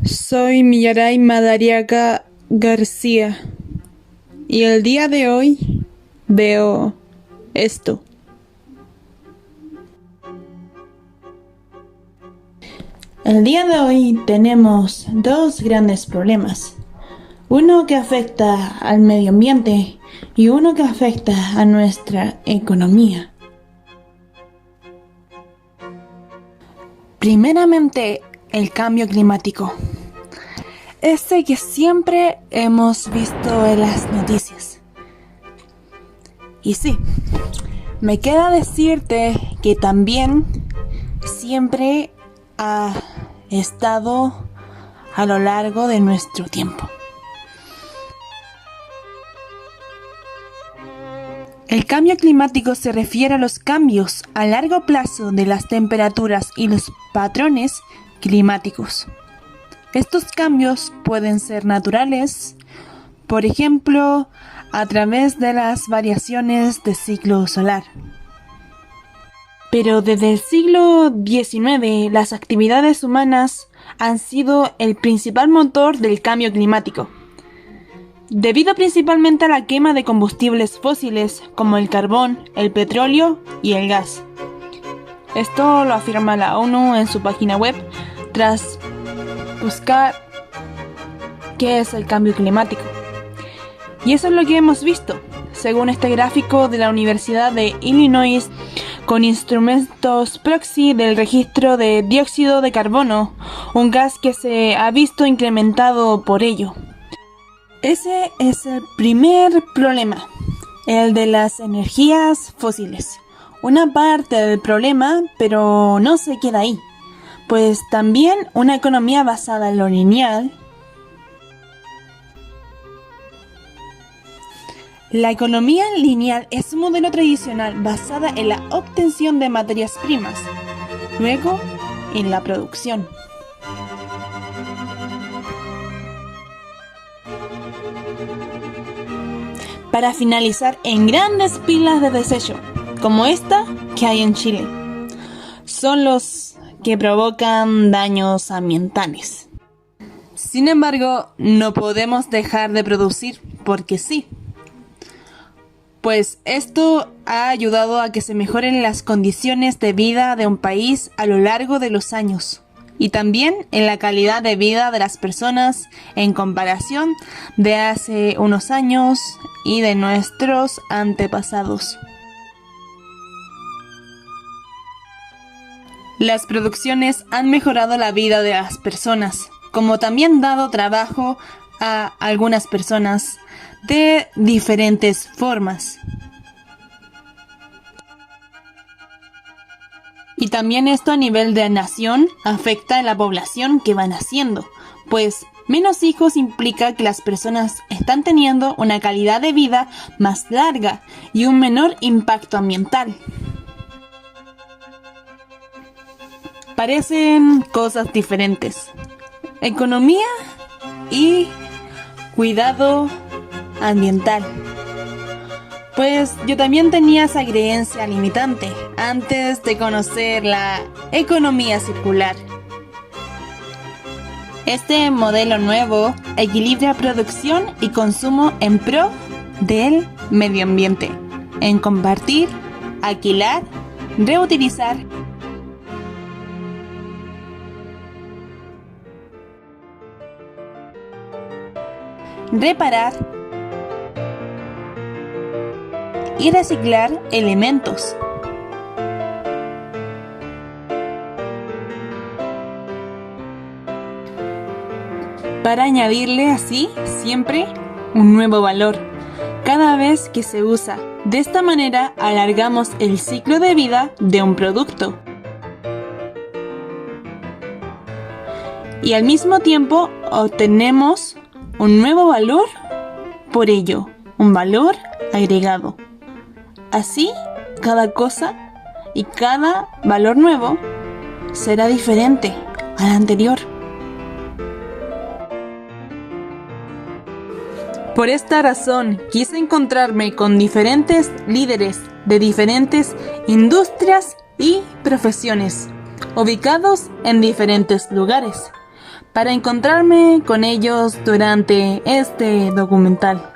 Soy Millaray Madariaga García y el día de hoy veo esto. El día de hoy tenemos dos grandes problemas. Uno que afecta al medio ambiente y uno que afecta a nuestra economía. Primeramente, el cambio climático. Este que siempre hemos visto en las noticias. Y sí, me queda decirte que también siempre ha estado a lo largo de nuestro tiempo. El cambio climático se refiere a los cambios a largo plazo de las temperaturas y los patrones climáticos. Estos cambios pueden ser naturales, por ejemplo, a través de las variaciones del ciclo solar. Pero desde el siglo XIX, las actividades humanas han sido el principal motor del cambio climático, debido principalmente a la quema de combustibles fósiles como el carbón, el petróleo y el gas. Esto lo afirma la ONU en su página web tras buscar qué es el cambio climático. Y eso es lo que hemos visto, según este gráfico de la Universidad de Illinois, con instrumentos proxy del registro de dióxido de carbono, un gas que se ha visto incrementado por ello. Ese es el primer problema, el de las energías fósiles. Una parte del problema, pero no se queda ahí, pues también una economía basada en lo lineal. La economía lineal es un modelo tradicional basada en la obtención de materias primas, luego en la producción. Para finalizar en grandes pilas de desecho, como esta que hay en Chile. Son los que provocan daños ambientales. Sin embargo, no podemos dejar de producir porque sí. Pues esto ha ayudado a que se mejoren las condiciones de vida de un país a lo largo de los años. Y también en la calidad de vida de las personas en comparación de hace unos años y de nuestros antepasados. Las producciones han mejorado la vida de las personas, como también dado trabajo a algunas personas de diferentes formas. Y también esto a nivel de nación afecta a la población que va naciendo, pues menos hijos implica que las personas están teniendo una calidad de vida más larga y un menor impacto ambiental. Parecen cosas diferentes. Economía y cuidado ambiental. Pues yo también tenía esa creencia limitante antes de conocer la economía circular. Este modelo nuevo equilibra producción y consumo en pro del medio ambiente, en compartir, alquilar, reutilizar, reparar y reciclar elementos. Para añadirle así siempre un nuevo valor cada vez que se usa. De esta manera alargamos el ciclo de vida de un producto. Y al mismo tiempo obtenemos un nuevo valor por ello, un valor agregado. Así, cada cosa y cada valor nuevo será diferente al anterior. Por esta razón, quise encontrarme con diferentes líderes de diferentes industrias y profesiones, ubicados en diferentes lugares, para encontrarme con ellos durante este documental,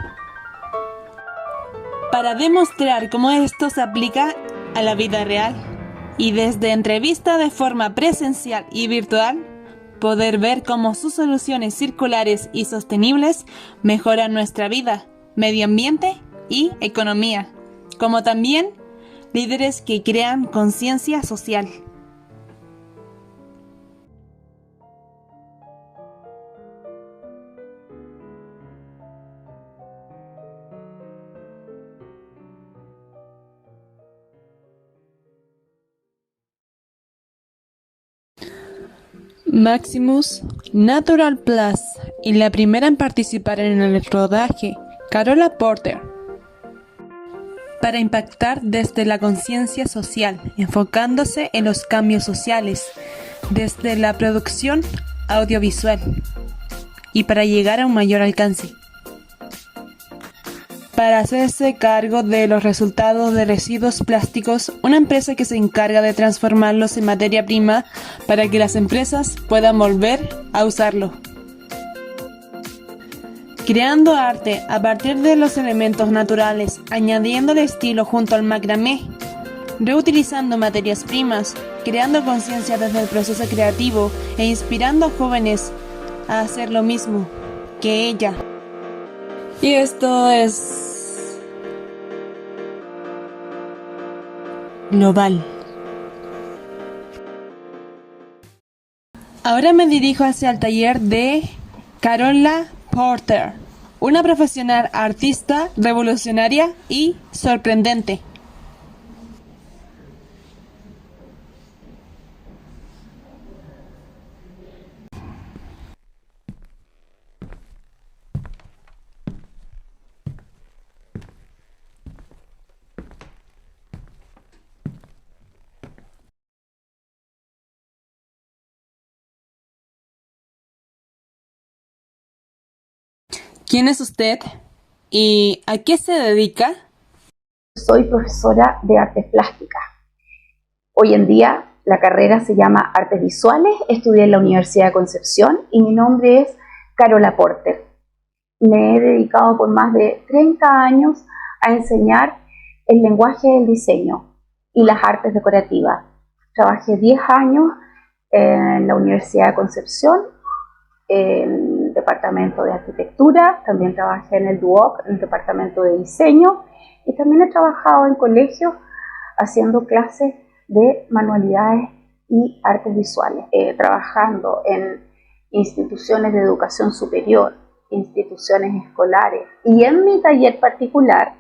para demostrar cómo esto se aplica a la vida real y desde entrevista de forma presencial y virtual, poder ver cómo sus soluciones circulares y sostenibles mejoran nuestra vida, medio ambiente y economía, como también líderes que crean conciencia social. Maximus, Natural Plus y la primera en participar en el rodaje, Carola Porter, para impactar desde la conciencia social, enfocándose en los cambios sociales, desde la producción audiovisual y para llegar a un mayor alcance. Para hacerse cargo de los resultados de residuos plásticos, una empresa que se encarga de transformarlos en materia prima para que las empresas puedan volver a usarlo. Creando arte a partir de los elementos naturales, añadiéndole estilo junto al macramé, reutilizando materias primas, creando conciencia desde el proceso creativo e inspirando a jóvenes a hacer lo mismo que ella. Y esto es global. Ahora me dirijo hacia el taller de Carola Porter, una profesional artista revolucionaria y sorprendente. ¿Quién es usted? ¿Y a qué se dedica? Soy profesora de artes plásticas. Hoy en día la carrera se llama Artes Visuales, estudié en la Universidad de Concepción y mi nombre es Carola Porter. Me he dedicado por más de 30 años a enseñar el lenguaje del diseño y las artes decorativas. Trabajé 10 años en la Universidad de Concepción, en el departamento de arquitectura, también trabajé en el DUOC, en el departamento de diseño, y también he trabajado en colegios haciendo clases de manualidades y artes visuales, trabajando en instituciones de educación superior, instituciones escolares, y en mi taller particular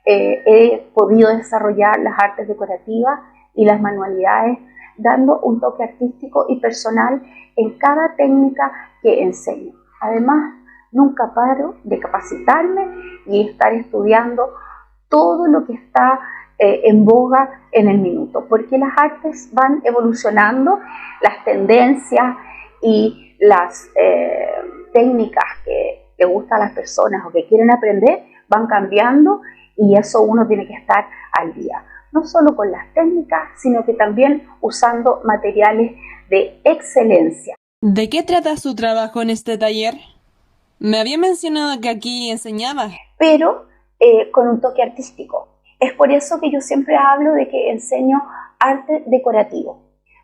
he podido desarrollar las artes decorativas y las manualidades, dando un toque artístico y personal en cada técnica que enseño. Además, nunca paro de capacitarme y estar estudiando todo lo que está en boga en el minuto, porque las artes van evolucionando, las tendencias y las técnicas que le gustan a las personas o que quieren aprender van cambiando, y eso uno tiene que estar al día, no solo con las técnicas, sino que también usando materiales de excelencia. ¿De qué trata su trabajo en este taller? Me había mencionado que aquí enseñaba. Pero con un toque artístico. Es por eso que yo siempre hablo de que enseño arte decorativo.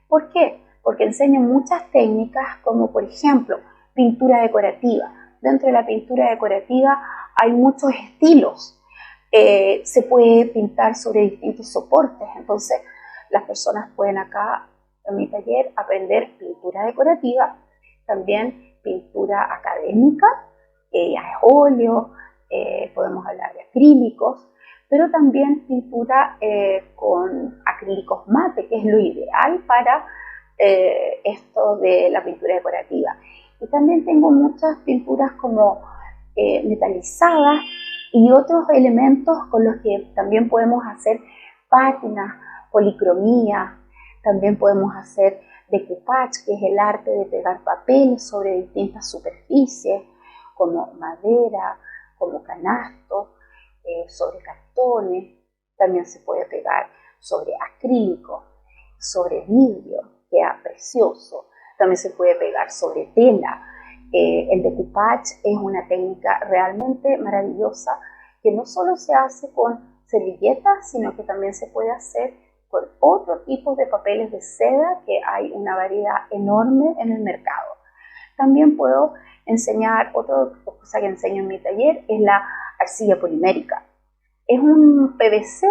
¿Por qué? Porque enseño muchas técnicas como por ejemplo pintura decorativa. Dentro de la pintura decorativa hay muchos estilos. Se puede pintar sobre distintos soportes, entonces las personas pueden acá en mi taller aprender pintura decorativa, también pintura académica, ya es óleo, podemos hablar de acrílicos, pero también pintura con acrílicos mate, que es lo ideal para esto de la pintura decorativa. Y también tengo muchas pinturas como metalizadas y otros elementos con los que también podemos hacer pátinas, policromía, también podemos hacer decoupage, que es el arte de pegar papel sobre distintas superficies, como madera, como canastos, sobre cartones, también se puede pegar sobre acrílico, sobre vidrio, queda precioso. también se puede pegar sobre tela. El decoupage es una técnica realmente maravillosa que no solo se hace con servilletas, sino que también se puede hacer con otro tipo de papeles de seda, que hay una variedad enorme en el mercado. También puedo enseñar, otra cosa que enseño en mi taller es la arcilla polimérica. Es un PVC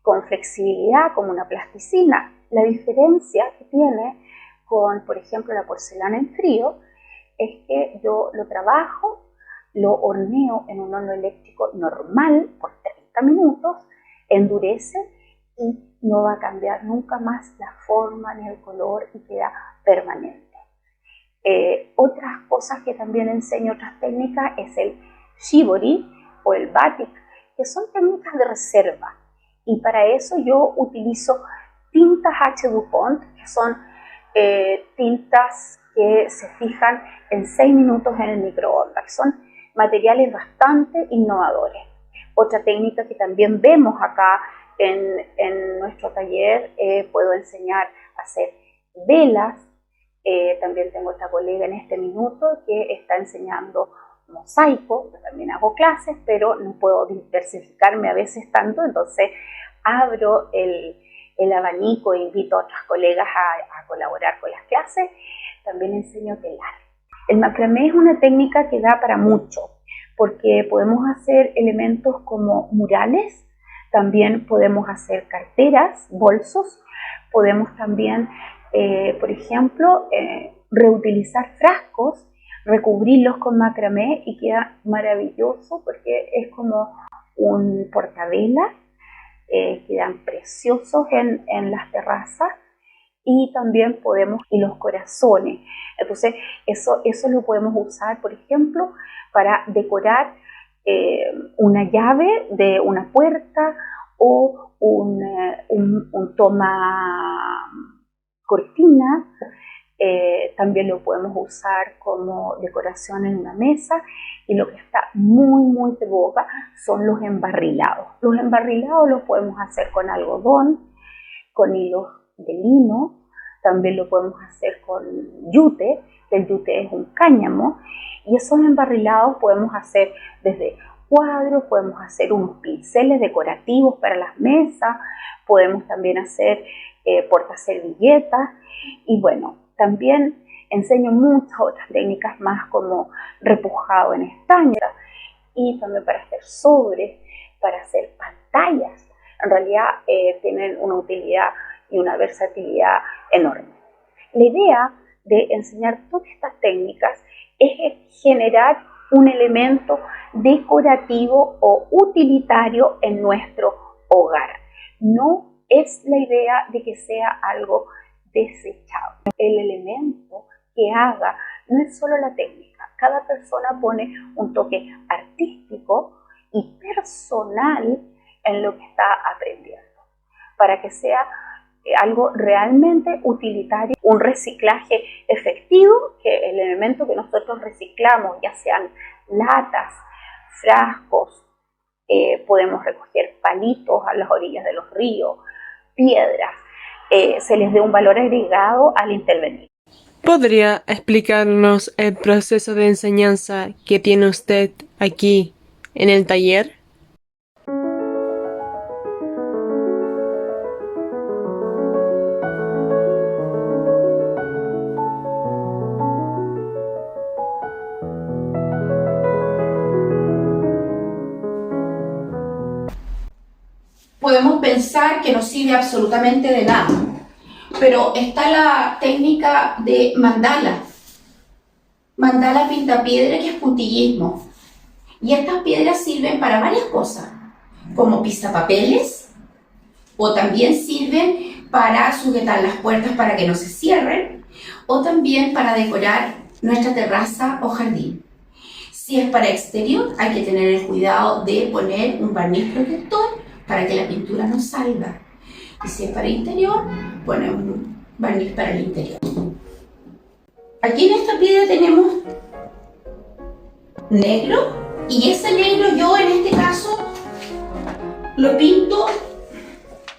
con flexibilidad como una plasticina. La diferencia que tiene con, por ejemplo, la porcelana en frío es que yo lo trabajo, lo horneo en un horno eléctrico normal por 30 minutos, endurece y no va a cambiar nunca más la forma ni el color y queda permanente. Otras cosas que también enseño, otras técnicas, es el shibori o el batik, que son técnicas de reserva. Y para eso yo utilizo tintas H. DuPont, que son tintas que se fijan en 6 minutos en el microondas, que son materiales bastante innovadores. Otra técnica que también vemos acá en nuestro taller, puedo enseñar a hacer velas. También tengo otra colega en este minuto que está enseñando mosaico. Yo también hago clases, pero no puedo diversificarme a veces tanto, entonces abro el abanico e invito a otras colegas a colaborar con las clases. También enseño telar. El macramé es una técnica que da para mucho, porque podemos hacer elementos como murales, también podemos hacer carteras, bolsos, podemos también, por ejemplo, reutilizar frascos, recubrirlos con macramé y queda maravilloso porque es como un portavela, quedan preciosos en las terrazas. Y también podemos, y los corazones, entonces eso lo podemos usar, por ejemplo, para decorar una llave de una puerta o un toma cortina. También lo podemos usar como decoración en una mesa. Y lo que está muy de boga son los embarrilados. Los embarrilados los podemos hacer con algodón, con hilos de lino, también lo podemos hacer con yute, que el yute es un cáñamo, y esos embarrilados podemos hacer desde cuadros, podemos hacer unos pinceles decorativos para las mesas, podemos también hacer portaservilletas, y bueno, también enseño muchas otras técnicas más como repujado en estaño, y también para hacer sobres, para hacer pantallas. En realidad tienen una utilidad y una versatilidad enorme. La idea de enseñar todas estas técnicas es generar un elemento decorativo o utilitario en nuestro hogar. No es la idea de que sea algo desechable. El elemento que haga no es solo la técnica. Cada persona pone un toque artístico y personal en lo que está aprendiendo, para que sea algo realmente utilitario, un reciclaje efectivo, que el elemento que nosotros reciclamos, ya sean latas, frascos, podemos recoger palitos a las orillas de los ríos, piedras, se les dé un valor agregado al intervenir. ¿Podría explicarnos el proceso de enseñanza que tiene usted aquí en el taller? Podemos pensar que no sirve absolutamente de nada, pero está la técnica de mandala pintapiedra, que es puntillismo, y estas piedras sirven para varias cosas, como pisapapeles, o también sirven para sujetar las puertas para que no se cierren, o también para decorar nuestra terraza o jardín. Si es para exterior, hay que tener el cuidado de poner un barniz protector para que la pintura no salga. Y si es para interior, ponemos un barniz para el interior. Aquí en esta piedra tenemos negro, y ese negro yo en este caso lo pinto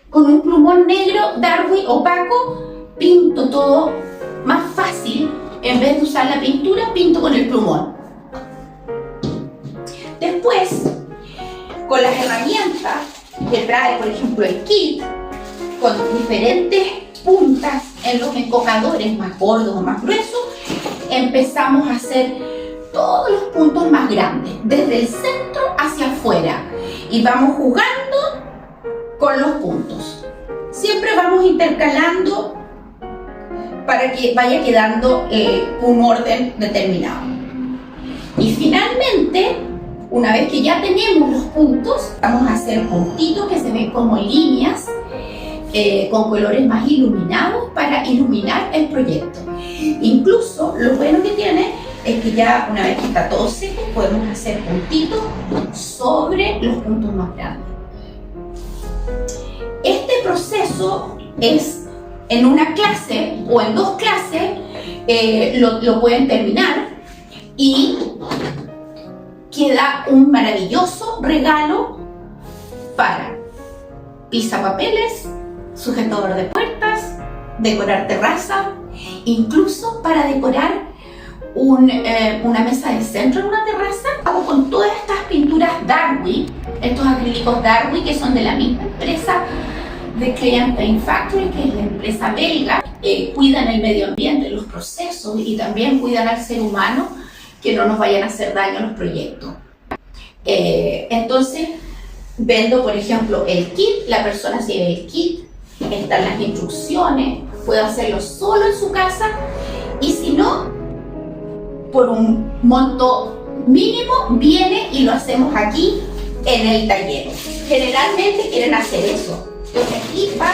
con un plumón negro Darwin opaco, pinto todo más fácil, en vez de usar la pintura, pinto con el plumón. Después, con las herramientas que trae, por ejemplo, el kit, con diferentes puntas en los encocadores más gordos o más gruesos, empezamos a hacer todos los puntos más grandes, desde el centro hacia afuera, y vamos jugando con los puntos. Siempre vamos intercalando para que vaya quedando un orden determinado. Y finalmente, una vez que ya tenemos los puntos, vamos a hacer puntitos que se ven como líneas con colores más iluminados para iluminar el proyecto. Incluso lo bueno que tiene es que ya una vez que está todo seco, podemos hacer puntitos sobre los puntos más grandes. Este proceso es en una clase o en 2 clases, lo pueden terminar y queda un maravilloso regalo para pisapapeles, sujetador de puertas, decorar terraza, incluso para decorar una mesa de centro en una terraza. Hago con todas estas pinturas Darwin, estos acrílicos Darwin que son de la misma empresa de Clay Paint Factory, que es la empresa belga. Cuidan el medio ambiente, los procesos, y también cuidan al ser humano, que no nos vayan a hacer daño a los proyectos. Entonces vendo, por ejemplo, el kit, la persona se lleva el kit, están las instrucciones, puede hacerlo solo en su casa, y si no, por un monto mínimo viene y lo hacemos aquí en el taller. Generalmente quieren hacer eso, entonces aquí va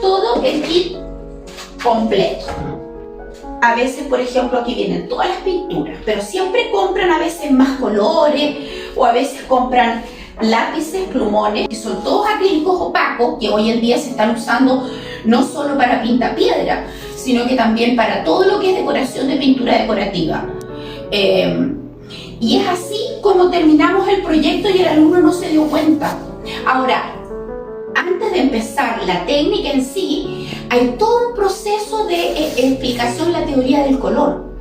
todo el kit completo. A veces, por ejemplo, aquí vienen todas las pinturas, pero siempre compran a veces más colores, o a veces compran lápices, plumones, que son todos acrílicos opacos, que hoy en día se están usando no solo para pintapiedra, sino que también para todo lo que es decoración de pintura decorativa. Y es así como terminamos el proyecto y el alumno no se dio cuenta. Ahora, antes de empezar la técnica en sí, hay todo un proceso de explicación de la teoría del color.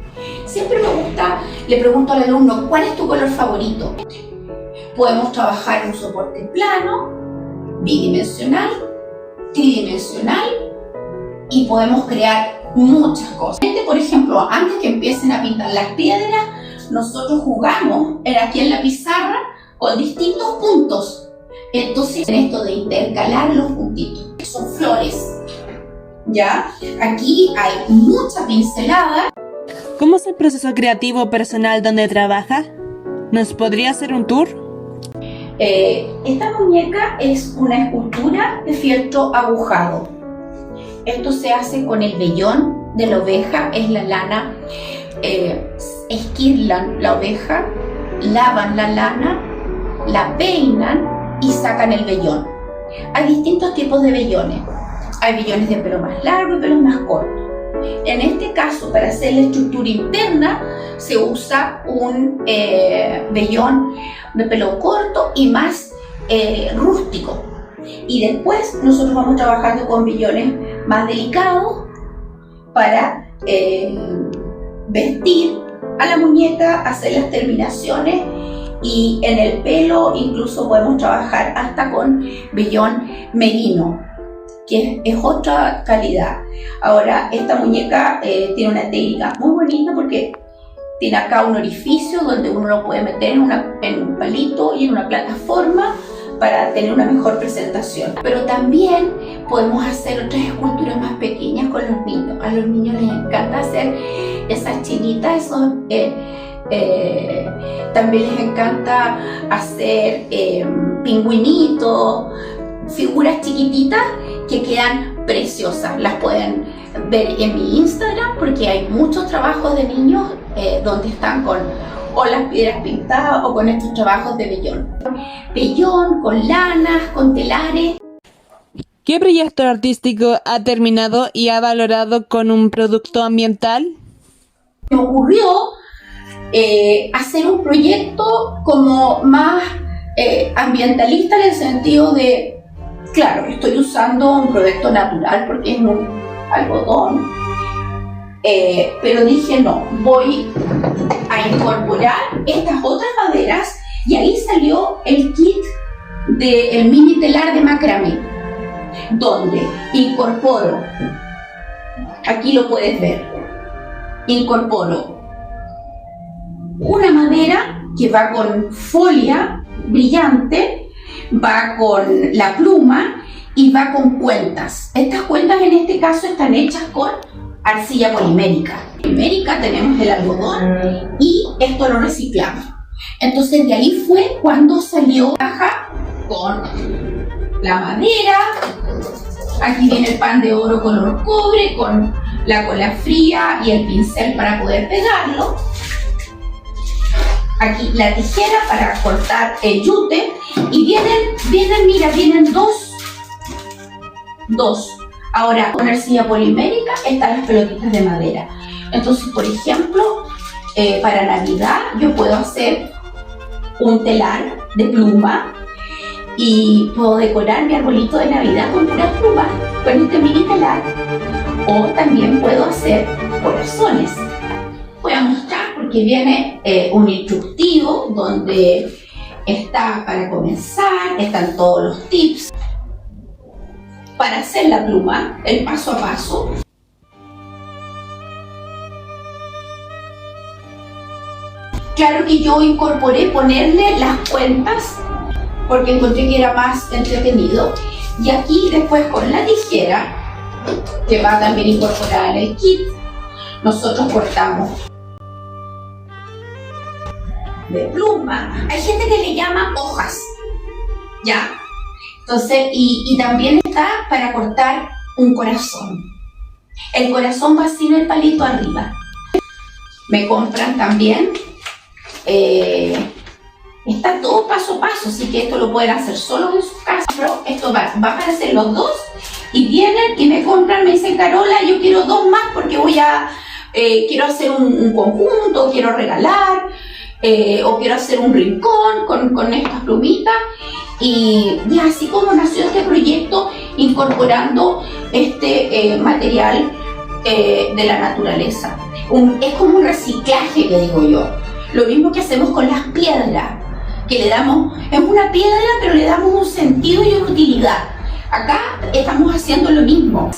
Siempre me gusta, le pregunto al alumno, ¿cuál es tu color favorito? Podemos trabajar en un soporte plano, bidimensional, tridimensional, y podemos crear muchas cosas. Por ejemplo, antes que empiecen a pintar las piedras, nosotros jugamos aquí en la pizarra con distintos puntos. Entonces, en esto de intercalar los puntitos, son flores, ¿ya? Aquí hay mucha pincelada. ¿Cómo es el proceso creativo personal donde trabaja? ¿Nos podría hacer un tour? Esta muñeca es una escultura de fieltro agujado. Esto se hace con el vellón de la oveja, es la lana. Esquirlan la oveja, lavan la lana, la peinan y sacan el vellón. Hay distintos tipos de vellones. Hay vellones de pelo más largo y pelo más corto. En este caso, para hacer la estructura interna, se usa un vellón de pelo corto y más rústico. Y después nosotros vamos trabajando con vellones más delicados para vestir a la muñeca, hacer las terminaciones, y en el pelo incluso podemos trabajar hasta con vellón merino, que es otra calidad. Ahora, esta muñeca tiene una técnica muy bonita porque tiene acá un orificio donde uno lo puede meter en un palito y en una plataforma para tener una mejor presentación. Pero también podemos hacer otras esculturas más pequeñas con los niños. A los niños les encanta hacer esas chinitas, también les encanta hacer pingüinitos, figuras chiquititas que quedan preciosas. Las pueden ver en mi Instagram porque hay muchos trabajos de niños donde están con o las piedras pintadas o con estos trabajos de vellón. Vellón, con lanas, con telares. ¿Qué proyecto artístico ha terminado y ha valorado con un producto ambiental? Me ocurrió hacer un proyecto como más ambientalista, en el sentido de, claro, estoy usando un producto natural porque es un algodón, pero dije no, voy a incorporar estas otras maderas y ahí salió el kit del mini telar de macramé, donde incorporo, aquí lo puedes ver, incorporo una madera que va con folia brillante, va con la pluma y va con cuentas. Estas cuentas en este caso están hechas con arcilla polimérica. Polimérica tenemos el algodón y esto lo reciclamos. Entonces de ahí fue cuando salió la caja con la madera. Aquí viene el pan de oro color cobre con la cola fría y el pincel para poder pegarlo. Aquí la tijera para cortar el yute y vienen dos. Ahora con arcilla polimérica están las pelotitas de madera. Entonces, por ejemplo, para Navidad yo puedo hacer un telar de pluma y puedo decorar mi arbolito de Navidad con puras plumas, con este mini telar. O también puedo hacer corazones. Voy a mostrar porque viene un instructivo donde está para comenzar, están todos los tips para hacer la pluma, el paso a paso. Claro que yo incorporé ponerle las cuentas porque encontré que era más entretenido. Y aquí después con la tijera, que va también incorporada en el kit, nosotros cortamos de pluma. Hay gente que le llama hojas, ¿ya? Entonces, y también está para cortar un corazón. El corazón va sin el palito arriba. Me compran también, está todo paso a paso, así que esto lo pueden hacer solo en su casa, pero esto va para hacer los dos. Y vienen y me compran, me dicen, Carola, yo quiero dos más porque quiero hacer un conjunto, quiero regalar, o quiero hacer un rincón con estas plumitas. Y así como nació este proyecto incorporando este material de la naturaleza. Es como un reciclaje, que digo yo. Lo mismo que hacemos con las piedras, que le damos, es una piedra pero le damos un sentido y una utilidad. Acá estamos haciendo lo mismo.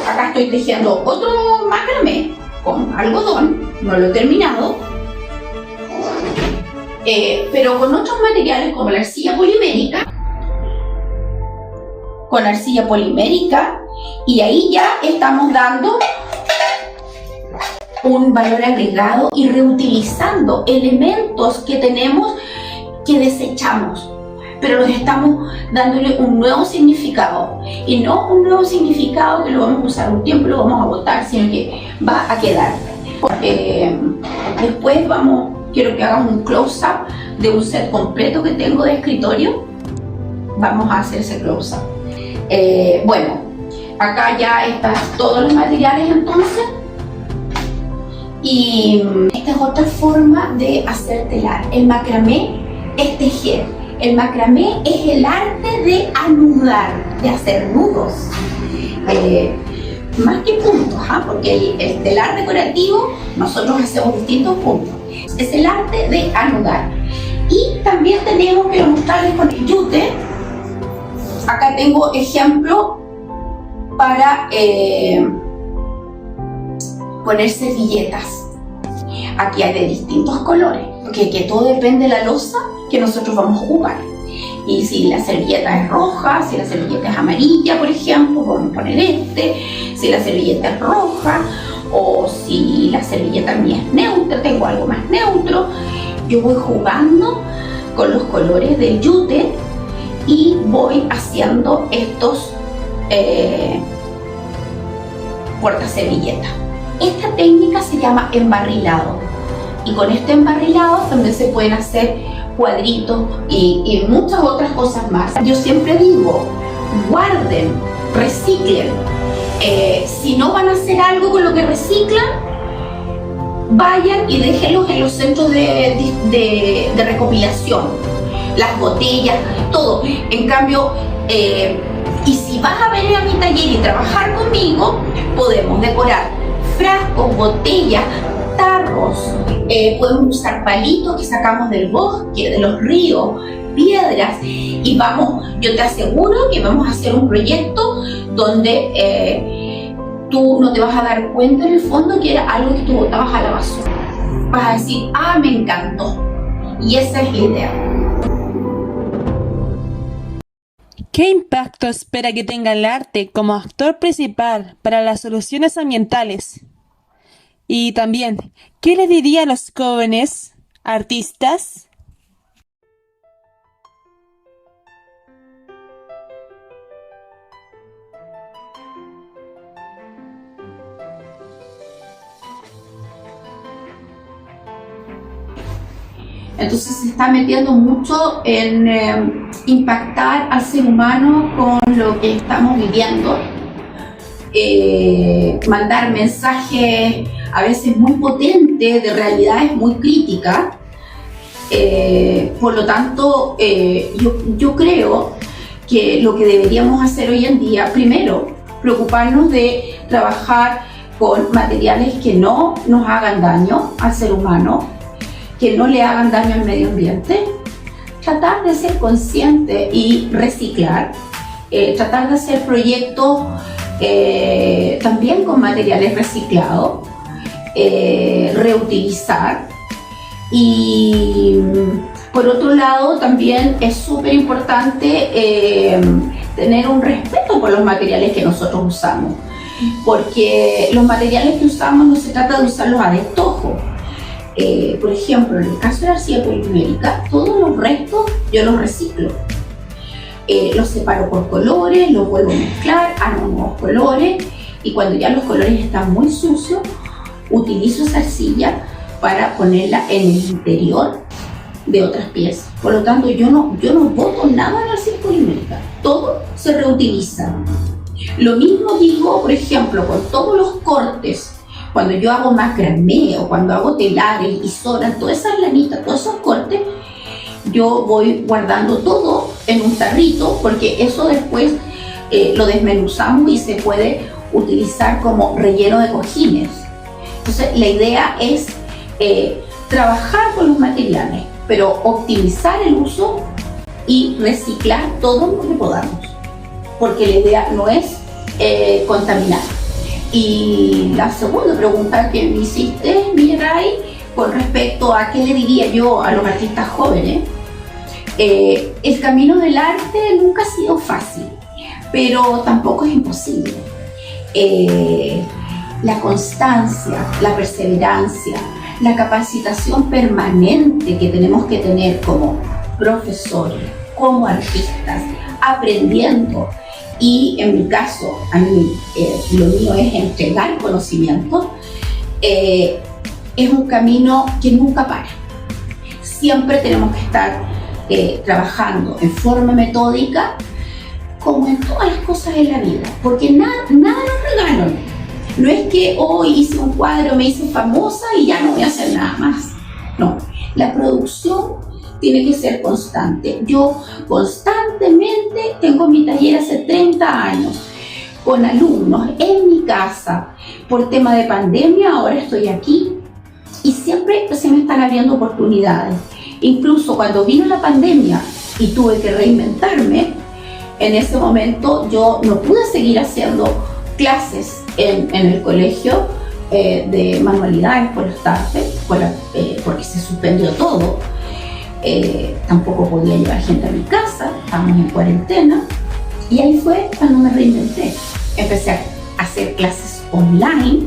Acá estoy tejiendo otro macramé con algodón, no lo he terminado, pero con otros materiales como la arcilla polimérica, y ahí ya estamos dando un valor agregado y reutilizando elementos que tenemos que desechamos, pero los estamos dándole un nuevo significado, y no un nuevo significado que lo vamos a usar un tiempo y lo vamos a botar, sino que va a quedar. Después quiero que hagan un close-up de un set completo que tengo de escritorio. Vamos a hacer ese close-up. Bueno, acá ya están todos los materiales entonces. Y esta es otra forma de hacer telar. El macramé es tejer. El macramé es el arte de anudar, de hacer nudos. Más que puntos, porque el telar decorativo nosotros hacemos distintos puntos. Es el arte de anudar. Y también tenemos que mostrarles con el yute. Acá tengo ejemplo para poner servilletas. Aquí hay de distintos colores, que todo depende de la loza que nosotros vamos a ocupar. Y si la servilleta es roja, si la servilleta es amarilla, por ejemplo, vamos a poner si la servilleta es roja, o si la servilleta mía es neutra, tengo algo más neutro. Yo voy jugando con los colores del yute y voy haciendo estos portaservilletas. Esta técnica se llama embarrilado, y con este embarrilado también se pueden hacer cuadritos y muchas otras cosas más. Yo siempre digo, guarden, reciclen. Si no van a hacer algo con lo que reciclan, vayan y déjenlos en los centros de recopilación, las botellas, todo. En cambio, y si vas a venir a mi taller y trabajar conmigo, podemos decorar frascos, botellas, tarros, podemos usar palitos que sacamos del bosque, de los ríos, piedras, y vamos, yo te aseguro que vamos a hacer un proyecto donde tú no te vas a dar cuenta en el fondo que era algo que tú botabas a la basura. Vas a decir, ah, me encantó. Y esa es la idea. ¿Qué impacto espera que tenga el arte como actor principal para las soluciones ambientales? Y también, ¿qué le diría a los jóvenes artistas? Entonces se está metiendo mucho en impactar al ser humano con lo que estamos viviendo, mandar mensajes a veces muy potentes de realidades muy críticas. Por lo tanto, yo creo que lo que deberíamos hacer hoy en día, primero, preocuparnos de trabajar con materiales que no nos hagan daño al ser humano, que no le hagan daño al medio ambiente, tratar de ser consciente y reciclar, tratar de hacer proyectos también con materiales reciclados, reutilizar. Y por otro lado también es súper importante tener un respeto por los materiales que nosotros usamos, porque los materiales que usamos no se trata de usarlos a destojo. Por ejemplo, en el caso de la arcilla polimérica, todos los restos yo los reciclo. Los separo por colores, los vuelvo a mezclar, hago nuevos colores, y cuando ya los colores están muy sucios, utilizo esa arcilla para ponerla en el interior de otras piezas. Por lo tanto, yo no boto nada de la arcilla polimérica, todo se reutiliza. Lo mismo digo, por ejemplo, con todos los cortes. Cuando yo hago macramé o cuando hago telares y soras, todas esas lanitas, todos esos cortes, yo voy guardando todo en un tarrito, porque eso después lo desmenuzamos y se puede utilizar como relleno de cojines. Entonces la idea es trabajar con los materiales, pero optimizar el uso y reciclar todo lo que podamos, porque la idea no es contaminar. Y la segunda pregunta que me hiciste, Mirai, con respecto a qué le diría yo a los artistas jóvenes, el camino del arte nunca ha sido fácil, pero tampoco es imposible. La constancia, la perseverancia, la capacitación permanente que tenemos que tener como profesores, como artistas, aprendiendo. Y en mi caso, a mí lo mío es entregar conocimiento, es un camino que nunca para. Siempre tenemos que estar trabajando en forma metódica, como en todas las cosas en la vida, porque nada nos regalan. No es que hoy hice un cuadro, me hice famosa y ya no voy a hacer nada más. No, la producción tiene que ser constante. Yo constantemente tengo mi taller hace 30 años, con alumnos en mi casa. Por tema de pandemia ahora estoy aquí y siempre se me están abriendo oportunidades. Incluso cuando vino la pandemia y tuve que reinventarme, en ese momento yo no pude seguir haciendo clases en el colegio de manualidades por las tardes, porque se suspendió todo. Tampoco podía llevar gente a mi casa, estábamos en cuarentena, y ahí fue cuando me reinventé. Empecé a hacer clases online,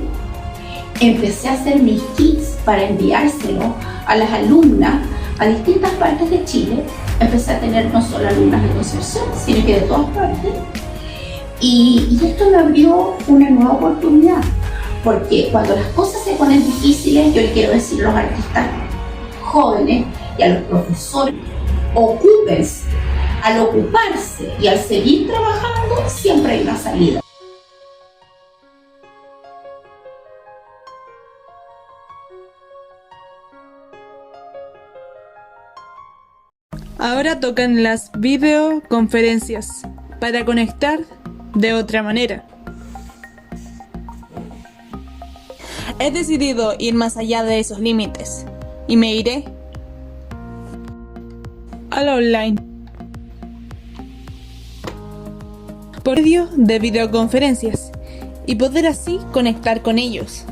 empecé a hacer mis kits para enviárselo a las alumnas a distintas partes de Chile. Empecé a tener no solo alumnas de Concepción, sino que de todas partes, y esto me abrió una nueva oportunidad, porque cuando las cosas se ponen difíciles, yo le quiero decir a los artistas jóvenes y a los profesores, ocúpense. Al ocuparse y al seguir trabajando, siempre hay una salida. Ahora tocan las videoconferencias para conectar de otra manera. He decidido ir más allá de esos límites y me iré a la online por medio de videoconferencias y poder así conectar con ellos.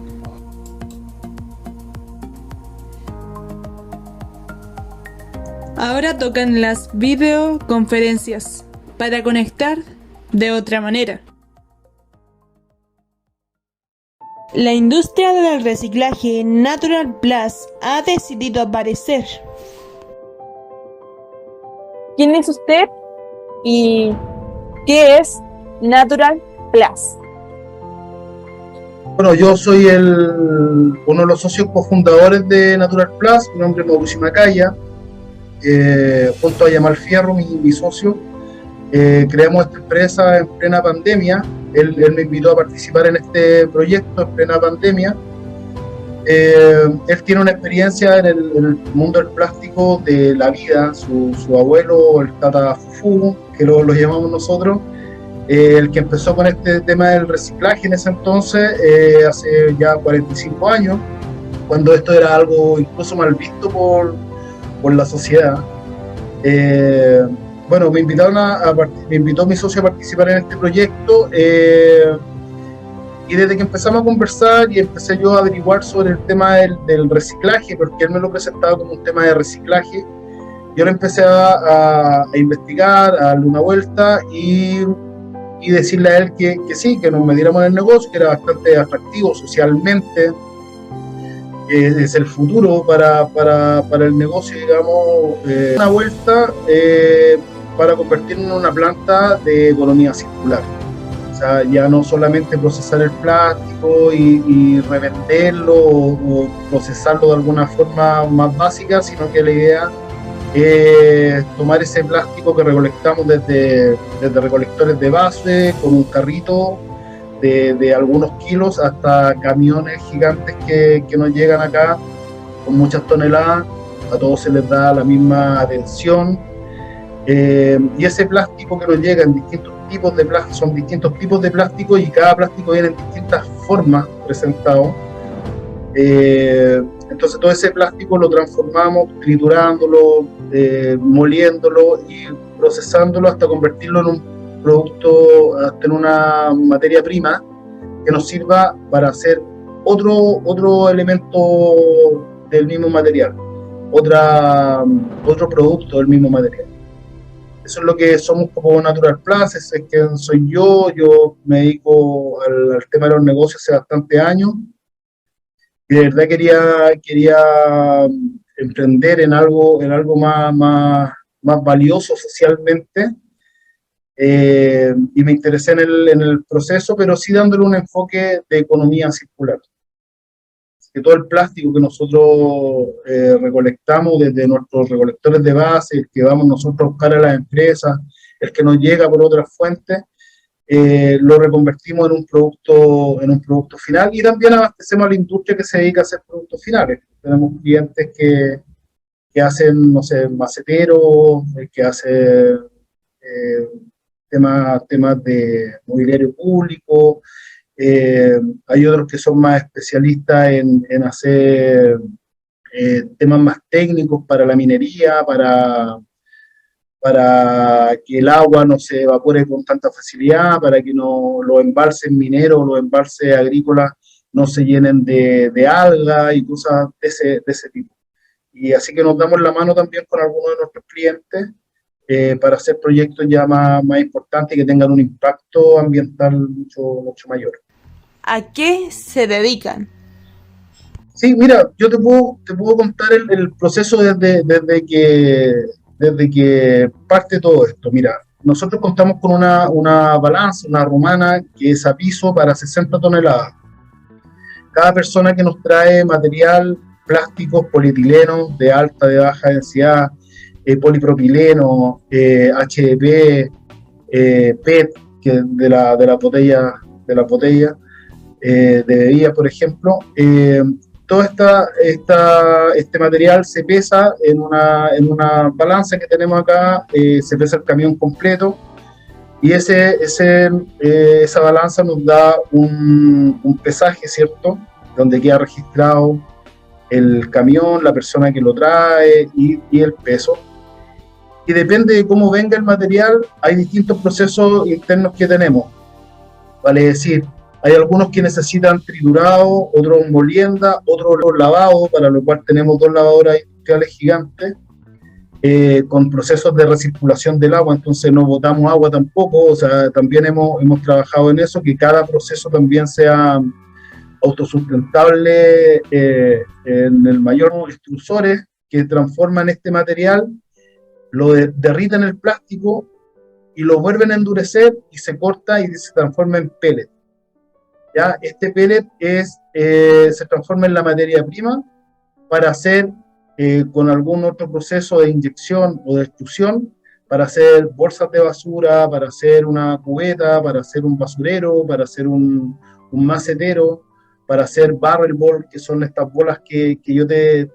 Ahora tocan las videoconferencias para conectar de otra manera. La industria del reciclaje Natural Plus ha decidido aparecer. ¿Quién es usted y qué es Natural Plus? Bueno, yo soy uno de los socios cofundadores de Natural Plus. Mi nombre es Mauricio Macaya. Junto a Yamal Fierro, mi socio, creamos esta empresa en plena pandemia. Él me invitó a participar en este proyecto en plena pandemia. Él tiene una experiencia en el mundo del plástico de la vida. Su abuelo, el Tata Fufu, que lo llamamos nosotros, el que empezó con este tema del reciclaje en ese entonces, hace ya 45 años, cuando esto era algo incluso mal visto por la sociedad. Bueno, me invitó mi socio a participar en este proyecto, y desde que empezamos a conversar y empecé yo a averiguar sobre el tema del reciclaje, porque él me lo presentaba como un tema de reciclaje, yo lo empecé a investigar, a darle una vuelta y decirle a él que sí, que nos metiéramos en el negocio, que era bastante atractivo socialmente. Es el futuro para el negocio, digamos, una vuelta para convertirnos en una planta de economía circular. O sea, ya no solamente procesar el plástico y revenderlo o procesarlo de alguna forma más básica, sino que la idea es tomar ese plástico que recolectamos desde recolectores de base, con un carrito de algunos kilos hasta camiones gigantes que nos llegan acá con muchas toneladas. A todos se les da la misma atención, y ese plástico que nos llega en distintos tipos de plástico, son distintos tipos de plástico y cada plástico viene en distintas formas presentado. Entonces todo ese plástico lo transformamos triturándolo, moliéndolo y procesándolo hasta convertirlo en un producto, hasta en una materia prima que nos sirva para hacer otro elemento del mismo material, otro producto del mismo material. Eso es lo que somos como Natural Plus, es que soy yo me dedico al tema de los negocios hace bastante años, y de verdad quería emprender en algo más valioso socialmente. Y me interesé en el proceso, pero sí dándole un enfoque de economía circular. Que todo el plástico que nosotros recolectamos desde nuestros recolectores de base, el que vamos nosotros a buscar a las empresas, el que nos llega por otras fuentes, lo reconvertimos en un producto final, y también abastecemos a la industria que se dedica a hacer productos finales. Tenemos clientes que hacen, no sé, maceteros, que hacen temas de mobiliario público. Hay otros que son más especialistas en hacer temas más técnicos para la minería, para que el agua no se evapore con tanta facilidad, para que los embalses mineros, los embalses agrícolas no se llenen de algas y cosas de ese tipo. Y así que nos damos la mano también con algunos de nuestros clientes para hacer proyectos ya más importantes y que tengan un impacto ambiental mucho mayor. ¿A qué se dedican? Sí, mira, yo te puedo contar el proceso desde que parte todo esto. Mira, nosotros contamos con una balanza, una romana, que es a piso para 60 toneladas. Cada persona que nos trae material, plásticos, polietilenos de alta, de baja densidad, polipropileno, HDP, PET, que de la botella, de bebida, por ejemplo. Todo este material se pesa en una balanza que tenemos acá, se pesa el camión completo, y esa balanza nos da un pesaje, ¿cierto?, donde queda registrado el camión, la persona que lo trae y el peso. Y depende de cómo venga el material, hay distintos procesos internos que tenemos. Vale decir, hay algunos que necesitan triturado, otros molienda, otros lavado, para lo cual tenemos 2 lavadoras industriales gigantes, con procesos de recirculación del agua, entonces no botamos agua tampoco, o sea, también hemos trabajado en eso, que cada proceso también sea autosustentable, en el mayor extrusores que transforman este material, lo derriten el plástico y lo vuelven a endurecer y se corta y se transforma en pellet. ¿Ya? Este pellet se transforma en la materia prima para hacer, con algún otro proceso de inyección o de extrusión, para hacer bolsas de basura, para hacer una cubeta, para hacer un basurero, para hacer un macetero, para hacer barrel ball, que son estas bolas que yo te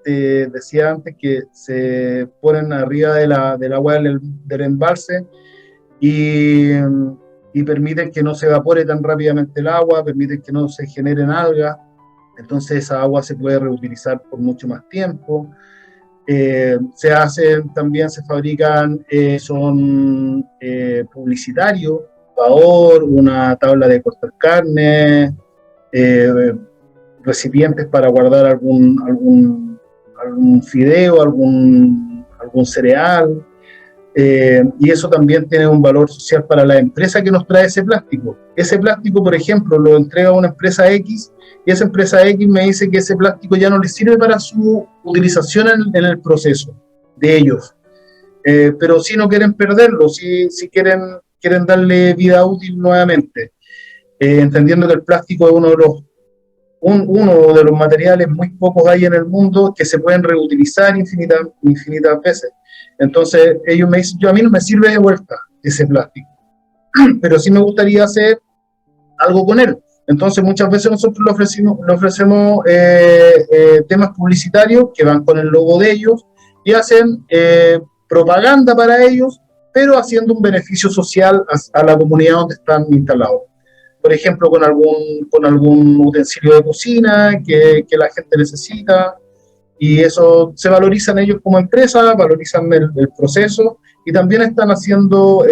decía antes, que se ponen arriba del agua del embalse y permiten que no se evapore tan rápidamente el agua, permiten que no se generen algas, entonces esa agua se puede reutilizar por mucho más tiempo. También se fabrican, son publicitarios, una tabla de cortar carne, recipientes para guardar algún fideo, algún cereal, y eso también tiene un valor social para la empresa que nos trae ese plástico. Ese plástico, por ejemplo, lo entrega a una empresa X, y esa empresa X me dice que ese plástico ya no le sirve para su utilización en el proceso de ellos, pero si no quieren perderlo, si quieren darle vida útil nuevamente, entendiendo que el plástico es uno de los materiales muy pocos hay en el mundo que se pueden reutilizar infinitas veces. Entonces ellos me dicen, a mí no me sirve de vuelta ese plástico, pero sí me gustaría hacer algo con él. Entonces muchas veces nosotros le ofrecemos temas publicitarios que van con el logo de ellos y hacen propaganda para ellos, pero haciendo un beneficio social a la comunidad donde están instalados. Por ejemplo, con algún utensilio de cocina que la gente necesita, y eso se valorizan ellos como empresa, valorizan el proceso, y también están haciendo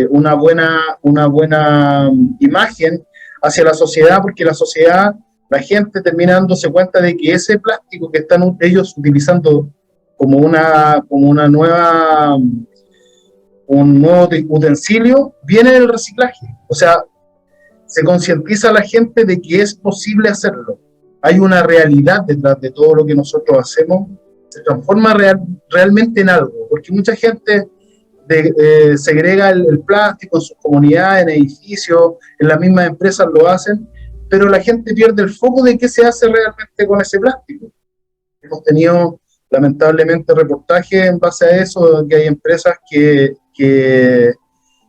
una buena imagen hacia la sociedad, porque la gente termina dándose cuenta de que ese plástico que están ellos utilizando como un nuevo utensilio, viene del reciclaje. O sea, se concientiza a la gente de que es posible hacerlo. Hay una realidad detrás de todo lo que nosotros hacemos, se transforma realmente en algo, porque mucha gente segrega el plástico en sus comunidades, en edificios, en las mismas empresas lo hacen, pero la gente pierde el foco de qué se hace realmente con ese plástico. Hemos tenido lamentablemente reportajes en base a eso, que hay empresas que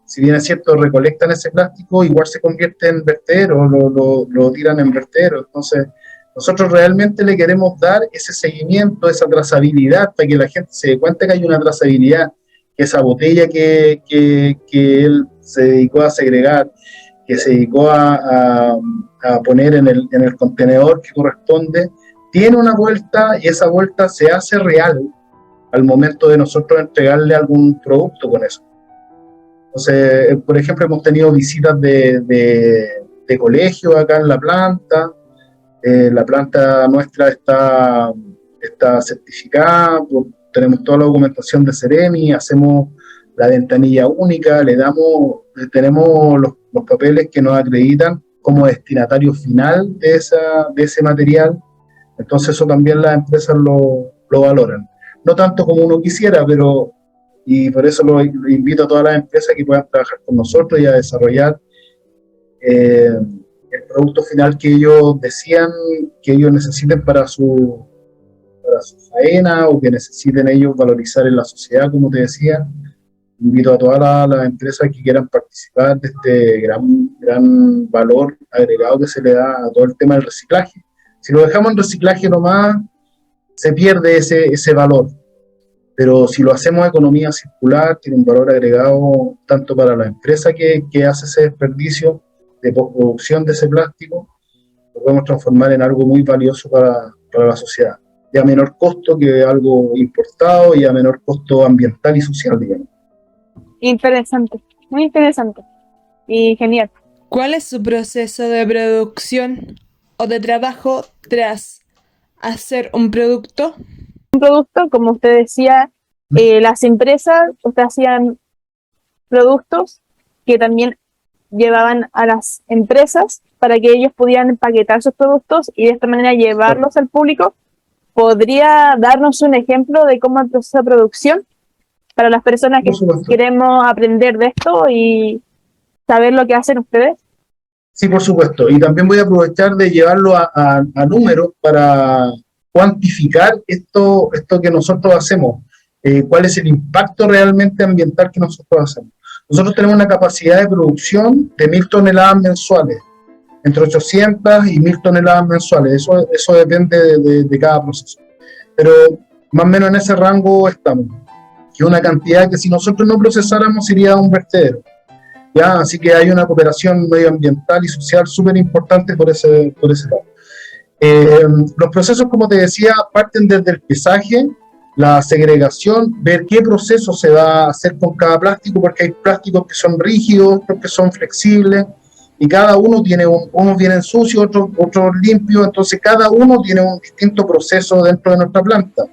si bien es cierto recolectan ese plástico, igual se convierte en vertedero, lo tiran en vertedero. Entonces nosotros realmente le queremos dar ese seguimiento, esa trazabilidad, para que la gente se dé cuenta que hay una trazabilidad, que esa botella que él se dedicó a segregar, que se dedicó a poner en el contenedor que corresponde, tiene una vuelta, y esa vuelta se hace real al momento de nosotros entregarle algún producto con eso. Entonces, por ejemplo, hemos tenido visitas de colegios acá en la planta. La planta nuestra está certificada, tenemos toda la documentación de Ceremi, hacemos la ventanilla única, tenemos los papeles que nos acreditan como destinatario final de ese material. Entonces eso también las empresas lo valoran. No tanto como uno quisiera, y por eso lo invito a todas las empresas que puedan trabajar con nosotros y a desarrollar el producto final que ellos decían que ellos necesiten para su faena, o que necesiten ellos valorizar en la sociedad, como te decía. Invito a todas las empresas que quieran participar de este gran valor agregado que se le da a todo el tema del reciclaje. Si lo dejamos en reciclaje nomás, se pierde ese valor. Pero si lo hacemos economía circular, tiene un valor agregado tanto para la empresa que hace ese desperdicio de postproducción de ese plástico, lo podemos transformar en algo muy valioso para la sociedad, y a menor costo que algo importado y a menor costo ambiental y social, digamos. Interesante, muy interesante y genial. ¿Cuál es su proceso de producción o de trabajo tras hacer un producto? Un producto, como usted decía, las empresas hacían productos que también llevaban a las empresas para que ellos pudieran empaquetar sus productos y de esta manera llevarlos al público. ¿Podría darnos un ejemplo de cómo es el proceso de producción para las personas que queremos aprender de esto y saber lo que hacen ustedes? Sí, por supuesto. Y también voy a aprovechar de llevarlo a números para cuantificar esto que nosotros hacemos. ¿Cuál es el impacto realmente ambiental que nosotros hacemos? Nosotros tenemos una capacidad de producción de 1.000 toneladas mensuales, entre 800 y 1.000 toneladas mensuales. Eso depende de cada proceso. Pero más o menos en ese rango estamos. Que una cantidad que si nosotros no procesáramos iría a un vertedero. ¿Ya? Así que hay una cooperación medioambiental y social súper importante por ese lado. Los procesos, como te decía, parten desde el pesaje, la segregación, ver qué proceso se va a hacer con cada plástico, porque hay plásticos que son rígidos, otros que son flexibles, y cada uno tiene unos vienen sucios, otros limpios, entonces cada uno tiene un distinto proceso dentro de nuestra planta.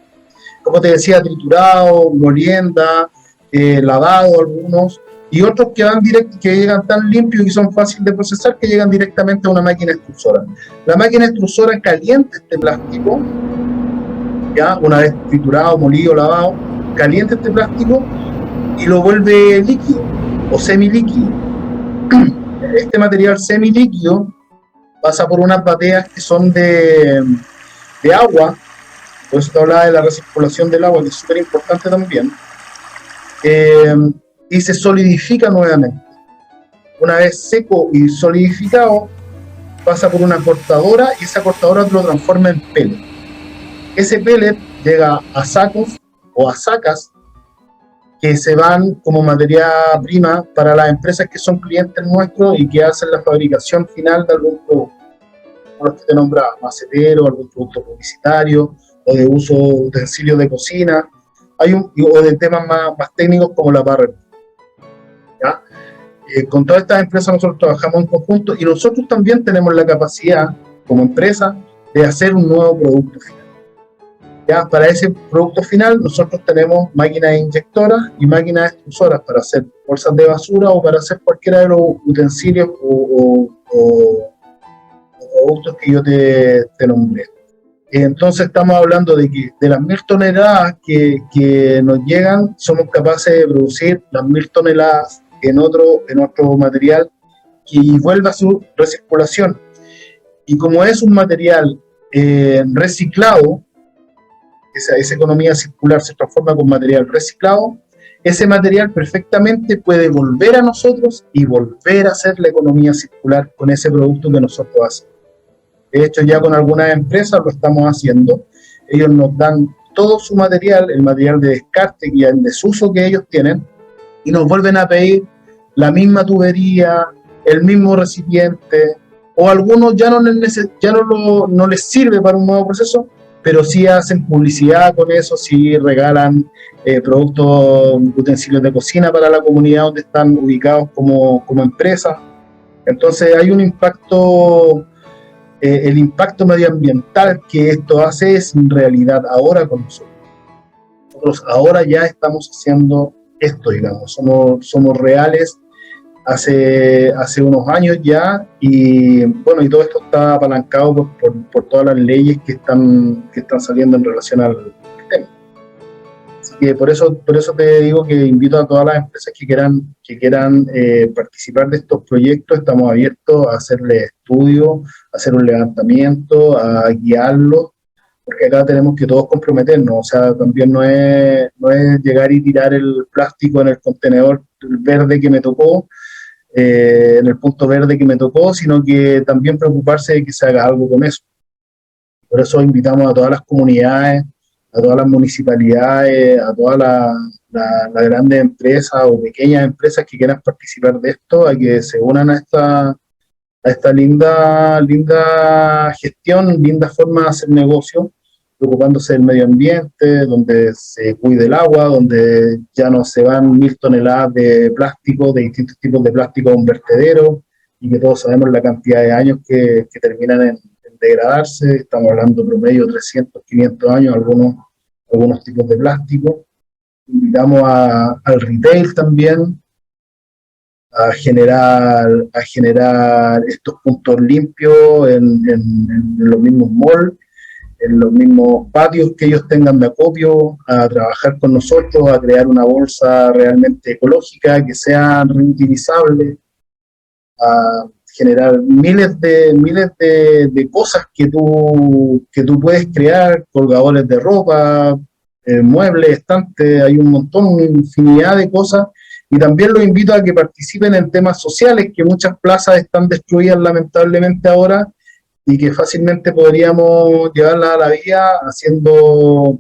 Como te decía, triturado, molienda, lavado algunos, y otros que llegan tan limpios y son fáciles de procesar que llegan directamente a una máquina extrusora. La máquina extrusora calienta este plástico, ya una vez triturado, molido, lavado, calienta este plástico y lo vuelve líquido o semilíquido. Este material semilíquido pasa por unas bateas que son de agua, por eso te hablaba de la recirculación del agua, que es súper importante también, y se solidifica nuevamente. Una vez seco y solidificado, pasa por una cortadora y esa cortadora lo transforma en pellet. Ese pellet llega a sacos o a sacas que se van como materia prima para las empresas que son clientes nuestros y que hacen la fabricación final de algún producto. Como los que te nombraba, macetero, algún producto publicitario o de uso de utensilios de cocina, o de temas más técnicos como la barra. ¿Ya? Con todas estas empresas nosotros trabajamos en conjunto y nosotros también tenemos la capacidad como empresa de hacer un nuevo producto final. ¿Ya? Para ese producto final nosotros tenemos máquinas inyectoras y máquinas extrusoras para hacer bolsas de basura o para hacer cualquiera de los utensilios o productos que yo te nombré. Entonces estamos hablando de que de las 1.000 toneladas que nos llegan, somos capaces de producir las 1.000 toneladas en otro material y vuelva a su recirculación. Y como es un material reciclado, esa economía circular se transforma con material reciclado, ese material perfectamente puede volver a nosotros y volver a hacer la economía circular con ese producto que nosotros hacemos. De hecho, ya con algunas empresas lo estamos haciendo. Ellos nos dan todo su material, el material de descarte y en desuso que ellos tienen, y nos vuelven a pedir la misma tubería, el mismo recipiente, o algunos ya no les sirve para un nuevo proceso, pero sí hacen publicidad con eso, sí regalan productos, utensilios de cocina para la comunidad donde están ubicados como empresa. Entonces hay un impacto, el impacto medioambiental que esto hace es en realidad ahora con nosotros. Nosotros ahora ya estamos haciendo esto, digamos, somos reales hace unos años ya, y bueno, y todo esto está apalancado por todas las leyes que están saliendo en relación al tema. Así que por eso te digo que invito a todas las empresas que quieran participar de estos proyectos. Estamos abiertos a hacerles estudios, a hacer un levantamiento, a guiarlos, porque acá tenemos que todos comprometernos. O sea, también no es llegar y tirar el plástico en el contenedor verde que me tocó, en el punto verde que me tocó, sino que también preocuparse de que se haga algo con eso. Por eso invitamos a todas las comunidades, a todas las municipalidades, a todas las grandes empresas o pequeñas empresas que quieran participar de esto, a que se unan a a esta linda gestión, linda forma de hacer negocio, preocupándose del medio ambiente, donde se cuide el agua, donde ya no se van 1000 toneladas de plástico, de distintos tipos de plástico a un vertedero, y que todos sabemos la cantidad de años que terminan en degradarse. Estamos hablando promedio 300, 500 años, algunos tipos de plástico. Invitamos al retail también a generar estos puntos limpios en los mismos malls, en los mismos patios que ellos tengan de acopio, a trabajar con nosotros, a crear una bolsa realmente ecológica, que sea reutilizable, a generar miles de cosas que tú puedes crear, colgadores de ropa, muebles, estantes, hay un montón, una infinidad de cosas. Y también los invito a que participen en temas sociales, que muchas plazas están destruidas lamentablemente ahora, y que fácilmente podríamos llevarla a la vida haciendo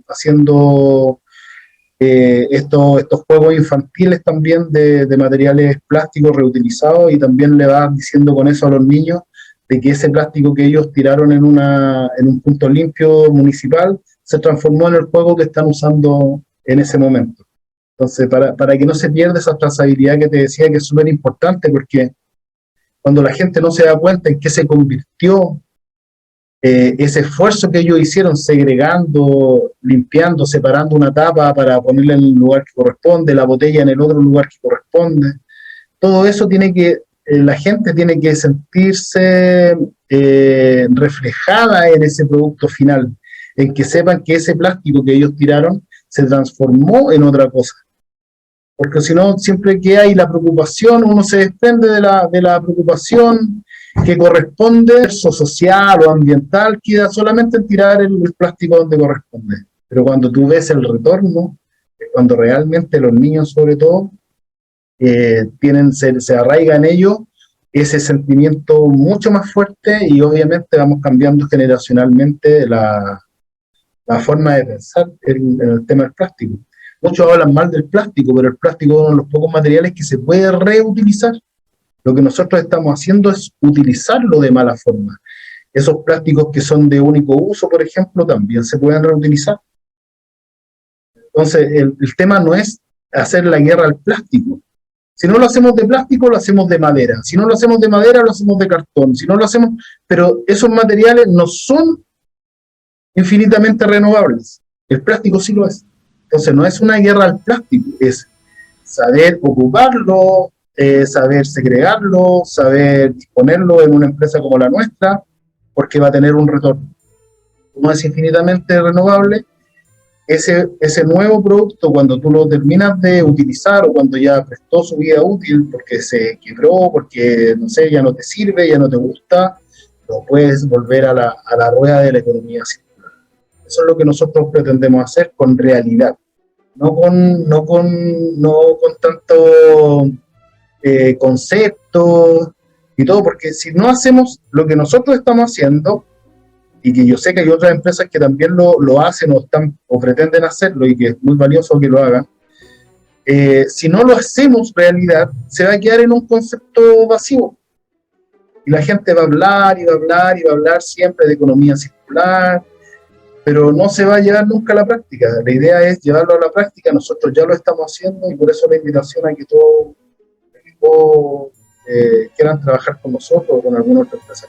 estos juegos infantiles también de materiales plásticos reutilizados, y también le vas diciendo con eso a los niños de que ese plástico que ellos tiraron en un punto limpio municipal se transformó en el juego que están usando en ese momento. Entonces, para que no se pierda esa trazabilidad que te decía, que es súper importante, porque cuando la gente no se da cuenta en qué se convirtió ese esfuerzo que ellos hicieron segregando, limpiando, separando una tapa para ponerla en el lugar que corresponde, la botella en el otro lugar que corresponde, todo eso la gente tiene que sentirse reflejada en ese producto final, en que sepan que ese plástico que ellos tiraron se transformó en otra cosa. Porque si no, siempre que hay la preocupación, uno se desprende de la preocupación que corresponde, o social o ambiental, queda solamente en tirar el plástico donde corresponde. Pero cuando tú ves el retorno, es cuando realmente los niños, sobre todo, se arraiga en ellos ese sentimiento mucho más fuerte, y obviamente vamos cambiando generacionalmente la forma de pensar en el tema del plástico. Muchos hablan mal del plástico, pero el plástico es uno de los pocos materiales que se puede reutilizar. Lo que nosotros estamos haciendo es utilizarlo de mala forma. Esos plásticos que son de único uso, por ejemplo, también se pueden reutilizar. Entonces, el tema no es hacer la guerra al plástico. Si no lo hacemos de plástico, lo hacemos de madera. Si no lo hacemos de madera, lo hacemos de cartón. Si no lo hacemos, pero esos materiales no son infinitamente renovables. El plástico sí lo es. Entonces, no es una guerra al plástico, es saber ocuparlo, saber segregarlo, saber disponerlo en una empresa como la nuestra, porque va a tener un retorno. Como es infinitamente renovable, ese nuevo producto, cuando tú lo terminas de utilizar, o cuando ya prestó su vida útil porque se quebró, porque no sé, ya no te sirve, ya no te gusta, lo puedes volver a la rueda de la economía circular. Eso es lo que nosotros pretendemos hacer con realidad, no con tanto conceptos y todo, porque si no hacemos lo que nosotros estamos haciendo, y que yo sé que hay otras empresas que también lo hacen o pretenden hacerlo, y que es muy valioso que lo hagan, si no lo hacemos realidad, se va a quedar en un concepto vacío. Y la gente va a hablar y va a hablar y va a hablar siempre de economía circular, pero no se va a llevar nunca a la práctica. La idea es llevarlo a la práctica. Nosotros ya lo estamos haciendo, y por eso la invitación a que todos quieran trabajar con nosotros o con alguna otra empresa.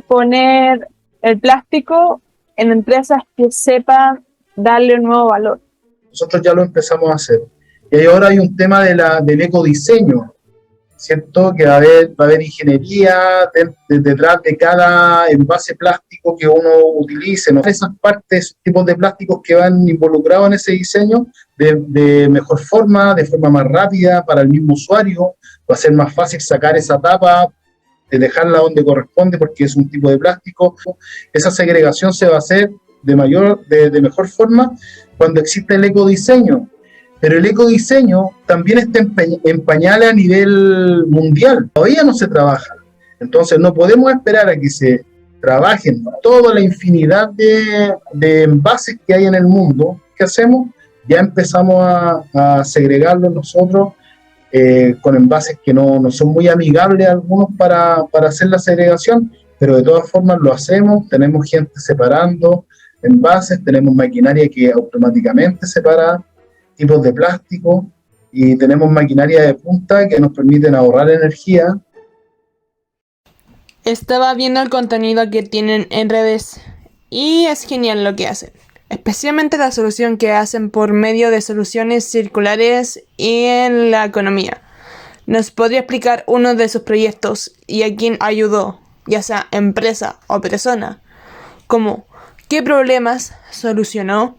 Poner el plástico en empresas que sepan darle un nuevo valor. Nosotros ya lo empezamos a hacer. Y ahora hay un tema del ecodiseño, ¿cierto? Que va a haber ingeniería detrás de cada envase plástico que uno utilice, ¿no? Esas partes, esos tipos de plásticos que van involucrados en ese diseño de mejor forma, de forma más rápida para el mismo usuario. Va a ser más fácil sacar esa tapa, dejarla donde corresponde porque es un tipo de plástico. Esa segregación se va a hacer de mejor forma cuando existe el ecodiseño. Pero el ecodiseño también está en pañales a nivel mundial. Todavía no se trabaja. Entonces no podemos esperar a que se trabajen toda la infinidad de envases que hay en el mundo. ¿Qué hacemos? Ya empezamos a segregarlos nosotros con envases que no son muy amigables algunos para hacer la segregación, pero de todas formas lo hacemos, tenemos gente separando envases, tenemos maquinaria que automáticamente separa tipos de plástico y tenemos maquinaria de punta que nos permiten ahorrar energía. Estaba viendo el contenido que tienen en redes y es genial lo que hacen, especialmente la solución que hacen por medio de soluciones circulares y en la economía. ¿Nos podría explicar uno de sus proyectos y a quién ayudó, ya sea empresa o persona? Como, ¿qué problemas solucionó?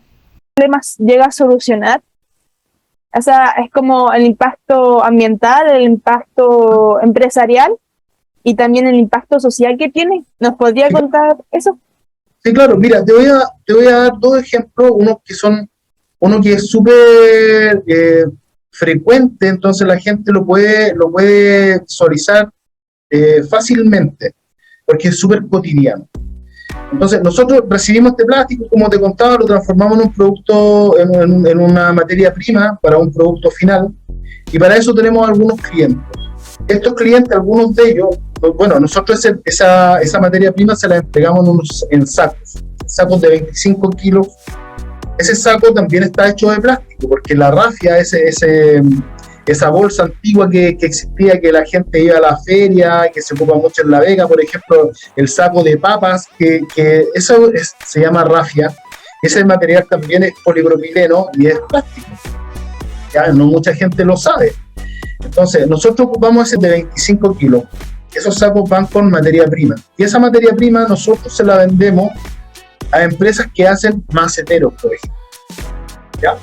Problemas llega a solucionar. O sea, es como el impacto ambiental, el impacto empresarial y también el impacto social que tiene. ¿Nos podría contar eso? Sí, claro, mira, te voy a dar dos ejemplos, uno que es súper frecuente, entonces la gente lo puede visualizar fácilmente, porque es súper cotidiano. Entonces, nosotros recibimos este plástico, como te contaba, lo transformamos en un producto, en una materia prima para un producto final, y para eso tenemos algunos clientes. Estos clientes, algunos de ellos, bueno, nosotros esa materia prima se la entregamos en sacos de 25 kilos. Ese saco también está hecho de plástico, porque la rafia, esa bolsa antigua que existía, que la gente iba a la feria, que se ocupa mucho en La Vega, por ejemplo, el saco de papas, se llama rafia. Ese material también es polipropileno y es plástico. Ya, no mucha gente lo sabe. Entonces, nosotros ocupamos ese de 25 kilos. Esos sacos van con materia prima. Y esa materia prima nosotros se la vendemos a empresas que hacen maceteros, por ejemplo. ¿Ya?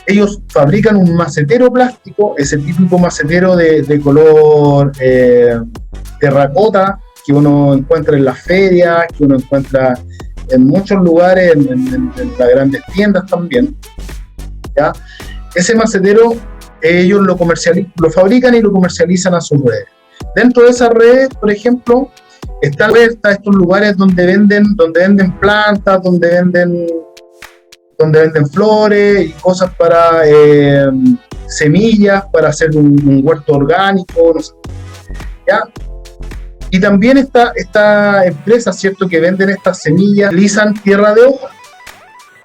Ellos fabrican un macetero plástico, ese típico macetero de color terracota, que uno encuentra en las ferias, que uno encuentra en muchos lugares, en las grandes tiendas también. ¿Ya? Ese macetero ellos lo fabrican y lo comercializan a sus redes. Dentro de esas redes, por ejemplo, están estos lugares donde venden plantas, donde venden flores y cosas para semillas, para hacer un huerto orgánico, no sé. ¿Ya? Y también esta empresa, ¿cierto?, que venden estas semillas, utilizan tierra de hoja.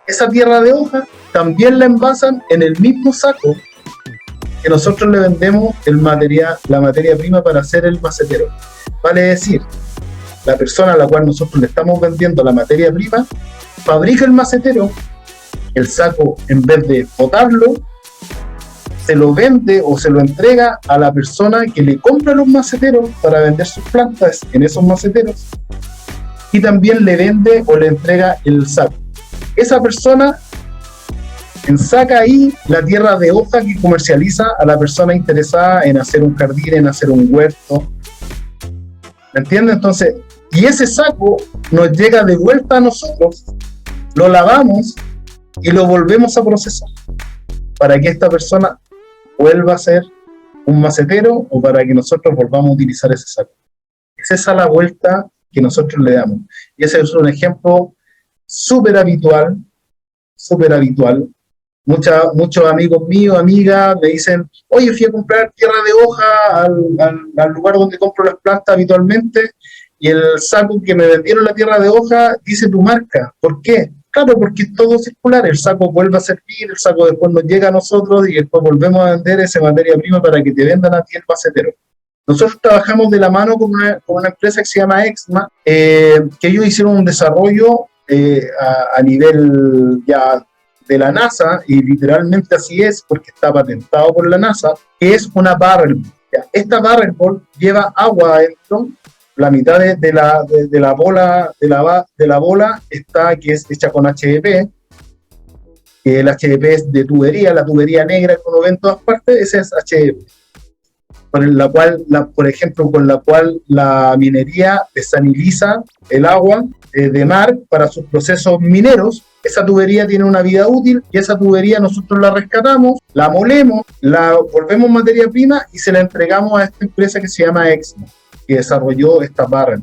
Esa tierra de hoja también la envasan en el mismo saco que nosotros le vendemos la materia prima para hacer el macetero. Vale decir, la persona a la cual nosotros le estamos vendiendo la materia prima fabrica el macetero, el saco, en vez de botarlo, se lo vende o se lo entrega a la persona que le compra los maceteros para vender sus plantas en esos maceteros, y también le vende o le entrega el saco. Esa persona ensaca ahí la tierra de hoja que comercializa a la persona interesada en hacer un jardín, en hacer un huerto. ¿Me entiendes? Entonces, y ese saco nos llega de vuelta a nosotros, lo lavamos y lo volvemos a procesar para que esta persona vuelva a ser un macetero o para que nosotros volvamos a utilizar ese saco. Es esa la vuelta que nosotros le damos. Y ese es un ejemplo súper habitual. Muchos amigos míos, amigas, me dicen, oye, fui a comprar tierra de hoja al lugar donde compro las plantas habitualmente, y el saco que me vendieron la tierra de hoja dice tu marca. ¿Por qué? Claro, porque es todo circular. El saco vuelve a servir, el saco después nos llega a nosotros y después volvemos a vender esa materia prima para que te vendan a ti el macetero. Nosotros trabajamos de la mano con una empresa que se llama Exma, que ellos hicieron un desarrollo a nivel ya de la NASA, y literalmente así es porque está patentado por la NASA, que es una barrel ball. Esta barrel ball lleva agua adentro. La mitad de la bola está, que es hecha con HDP, que el HDP es de tubería, la tubería negra que uno ve en todas partes, esa es HDP, por ejemplo, con la cual la minería desaliniza el agua de mar para sus procesos mineros. Esa tubería tiene una vida útil y esa tubería nosotros la rescatamos, la molemos, la volvemos materia prima y se la entregamos a esta empresa que se llama Exmo, que desarrolló esta barra.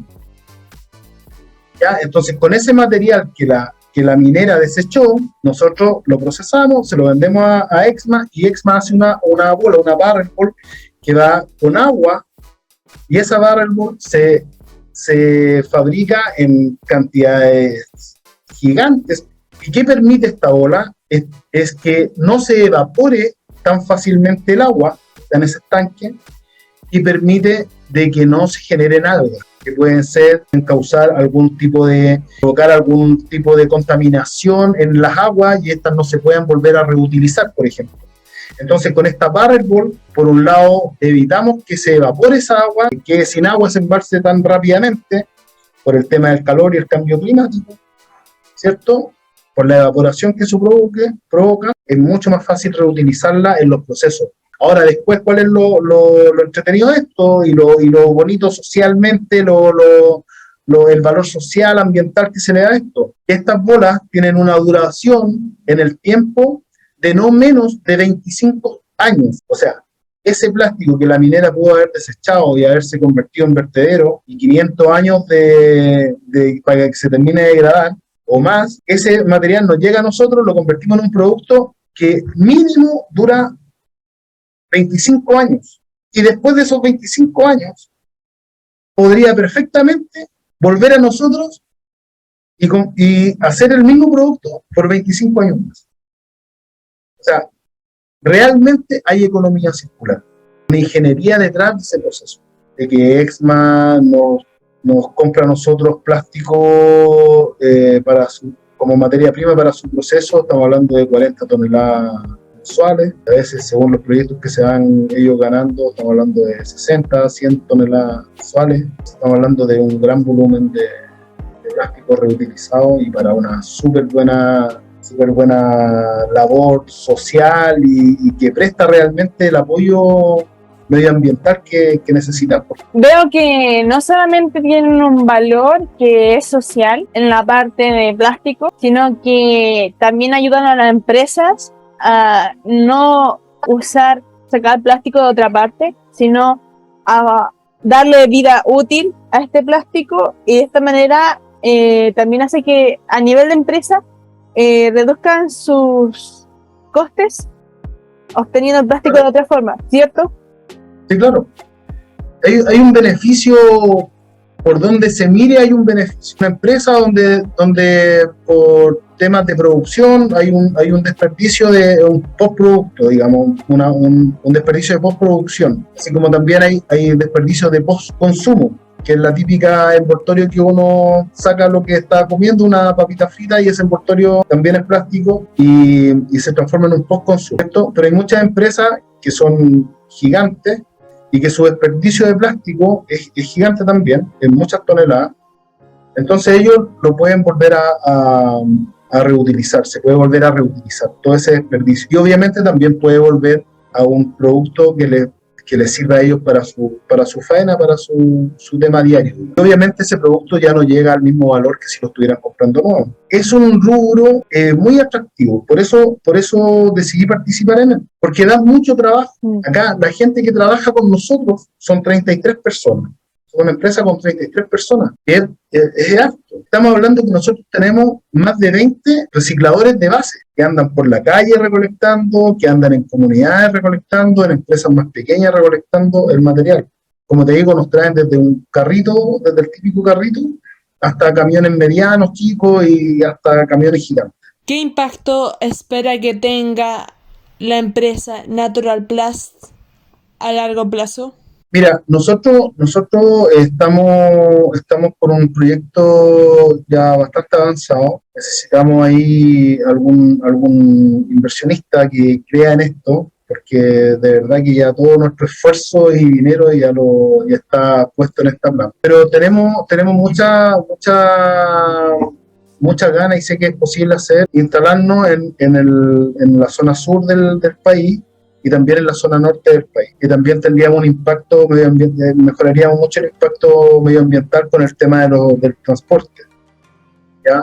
¿Ya? Entonces, con ese material que que la minera desechó, nosotros lo procesamos, se lo vendemos a Exma, y Exma hace una bola, una barrel ball, que va con agua, y esa barrel ball se fabrica en cantidades gigantes. ¿Y qué permite esta bola? Es que no se evapore tan fácilmente el agua en ese estanque, y permite de que no se generen algas que pueden provocar algún tipo de contaminación en las aguas, y estas no se puedan volver a reutilizar, por ejemplo. Entonces, con esta barrel ball, por un lado, evitamos que se evapore esa agua, que quede sin agua ese embalse tan rápidamente, por el tema del calor y el cambio climático, ¿cierto? Por la evaporación que eso provoca, es mucho más fácil reutilizarla en los procesos. Ahora, después, ¿cuál es lo entretenido de esto? Y lo bonito socialmente, el valor social, ambiental que se le da a esto. Estas bolas tienen una duración en el tiempo de no menos de 25 años. O sea, ese plástico que la minera pudo haber desechado y haberse convertido en vertedero, y 500 años para que se termine de degradar, o más, ese material nos llega a nosotros, lo convertimos en un producto que mínimo dura 25 años. Y después de esos 25 años, podría perfectamente volver a nosotros y hacer el mismo producto por 25 años más. O sea, realmente hay economía circular, una ingeniería detrás de ese proceso, de que Exma nos compra a nosotros plástico como materia prima para su proceso. Estamos hablando de 40 toneladas mensuales, a veces según los proyectos que se van ellos ganando, estamos hablando de 60, 100 toneladas mensuales. Estamos hablando de un gran volumen de plástico reutilizado, y para una súper buena labor social, y que presta realmente el apoyo medioambiental que necesitamos. Veo que no solamente tienen un valor que es social en la parte de plástico, sino que también ayudan a las empresas a no sacar plástico de otra parte, sino a darle vida útil a este plástico, y de esta manera también hace que a nivel de empresa reduzcan sus costes obteniendo el plástico de otra forma, ¿cierto? Sí, claro. Hay un beneficio, por donde se mire hay un beneficio. Una empresa donde por temas de producción hay un desperdicio de un postproducto, digamos, un desperdicio de postproducción, así como también hay desperdicio de postconsumo, que es la típica envoltorio que uno saca lo que está comiendo, una papita frita, y ese envoltorio también es plástico y se transforma en un postconsumo. Pero hay muchas empresas que son gigantes y que su desperdicio de plástico es gigante también, en muchas toneladas. Entonces ellos lo pueden volver a reutilizar, se puede volver a reutilizar todo ese desperdicio, y obviamente también puede volver a un producto que les sirva a ellos para su faena, para su tema diario. Y obviamente ese producto ya no llega al mismo valor que si lo estuvieran comprando nuevo. Es un rubro muy atractivo, por eso decidí participar en él, porque da mucho trabajo. Acá la gente que trabaja con nosotros son 33 personas. Una empresa con 33 personas, es harto. Estamos hablando que nosotros tenemos más de 20 recicladores de base que andan por la calle recolectando, que andan en comunidades recolectando, en empresas más pequeñas recolectando el material. Como te digo, nos traen desde un carrito, desde el típico carrito, hasta camiones medianos, chicos, y hasta camiones gigantes. ¿Qué impacto espera que tenga la empresa Natural Plast a largo plazo? Mira, nosotros estamos por un proyecto ya bastante avanzado. Necesitamos ahí algún inversionista que crea en esto, porque de verdad que ya todo nuestro esfuerzo y dinero ya está puesto en esta planta. Pero tenemos muchas ganas, y sé que es posible instalarnos en la zona sur del país, y también en la zona norte del país. Y también tendríamos un impacto medioambiental, mejoraríamos mucho el impacto medioambiental con el tema del transporte.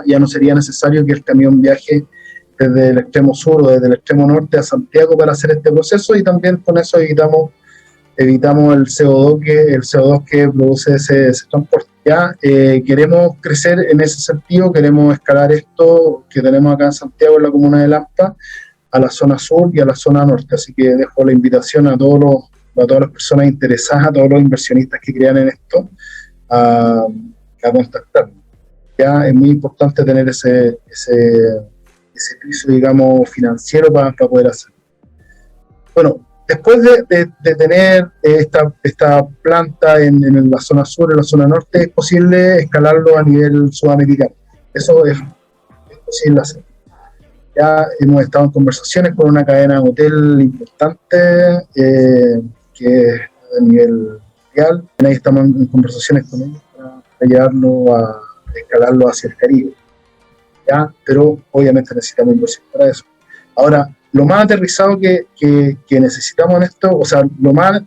Ya no sería necesario que el camión viaje desde el extremo sur o desde el extremo norte a Santiago para hacer este proceso, y también con eso evitamos evitamos el CO2 que produce ese transporte. Ya queremos crecer en ese sentido, queremos escalar esto que tenemos acá en Santiago, en la comuna de Lampa, a la zona sur y a la zona norte. Así que dejo la invitación a todas las personas interesadas, a todos los inversionistas que crean en esto, a contactarnos. Ya es muy importante tener ese piso, digamos, financiero para poder hacerlo. Bueno, después de tener esta planta en la zona sur, en la zona norte, es posible escalarlo a nivel sudamericano. Eso es posible hacer. Ya hemos estado en conversaciones con una cadena de hotel importante que es a nivel mundial. Ahí estamos en conversaciones con ellos para llevarlo a escalarlo hacia el Caribe. ¿Ya? Pero obviamente necesitamos inversión para eso. Ahora, lo más aterrizado que necesitamos en esto, o sea, lo más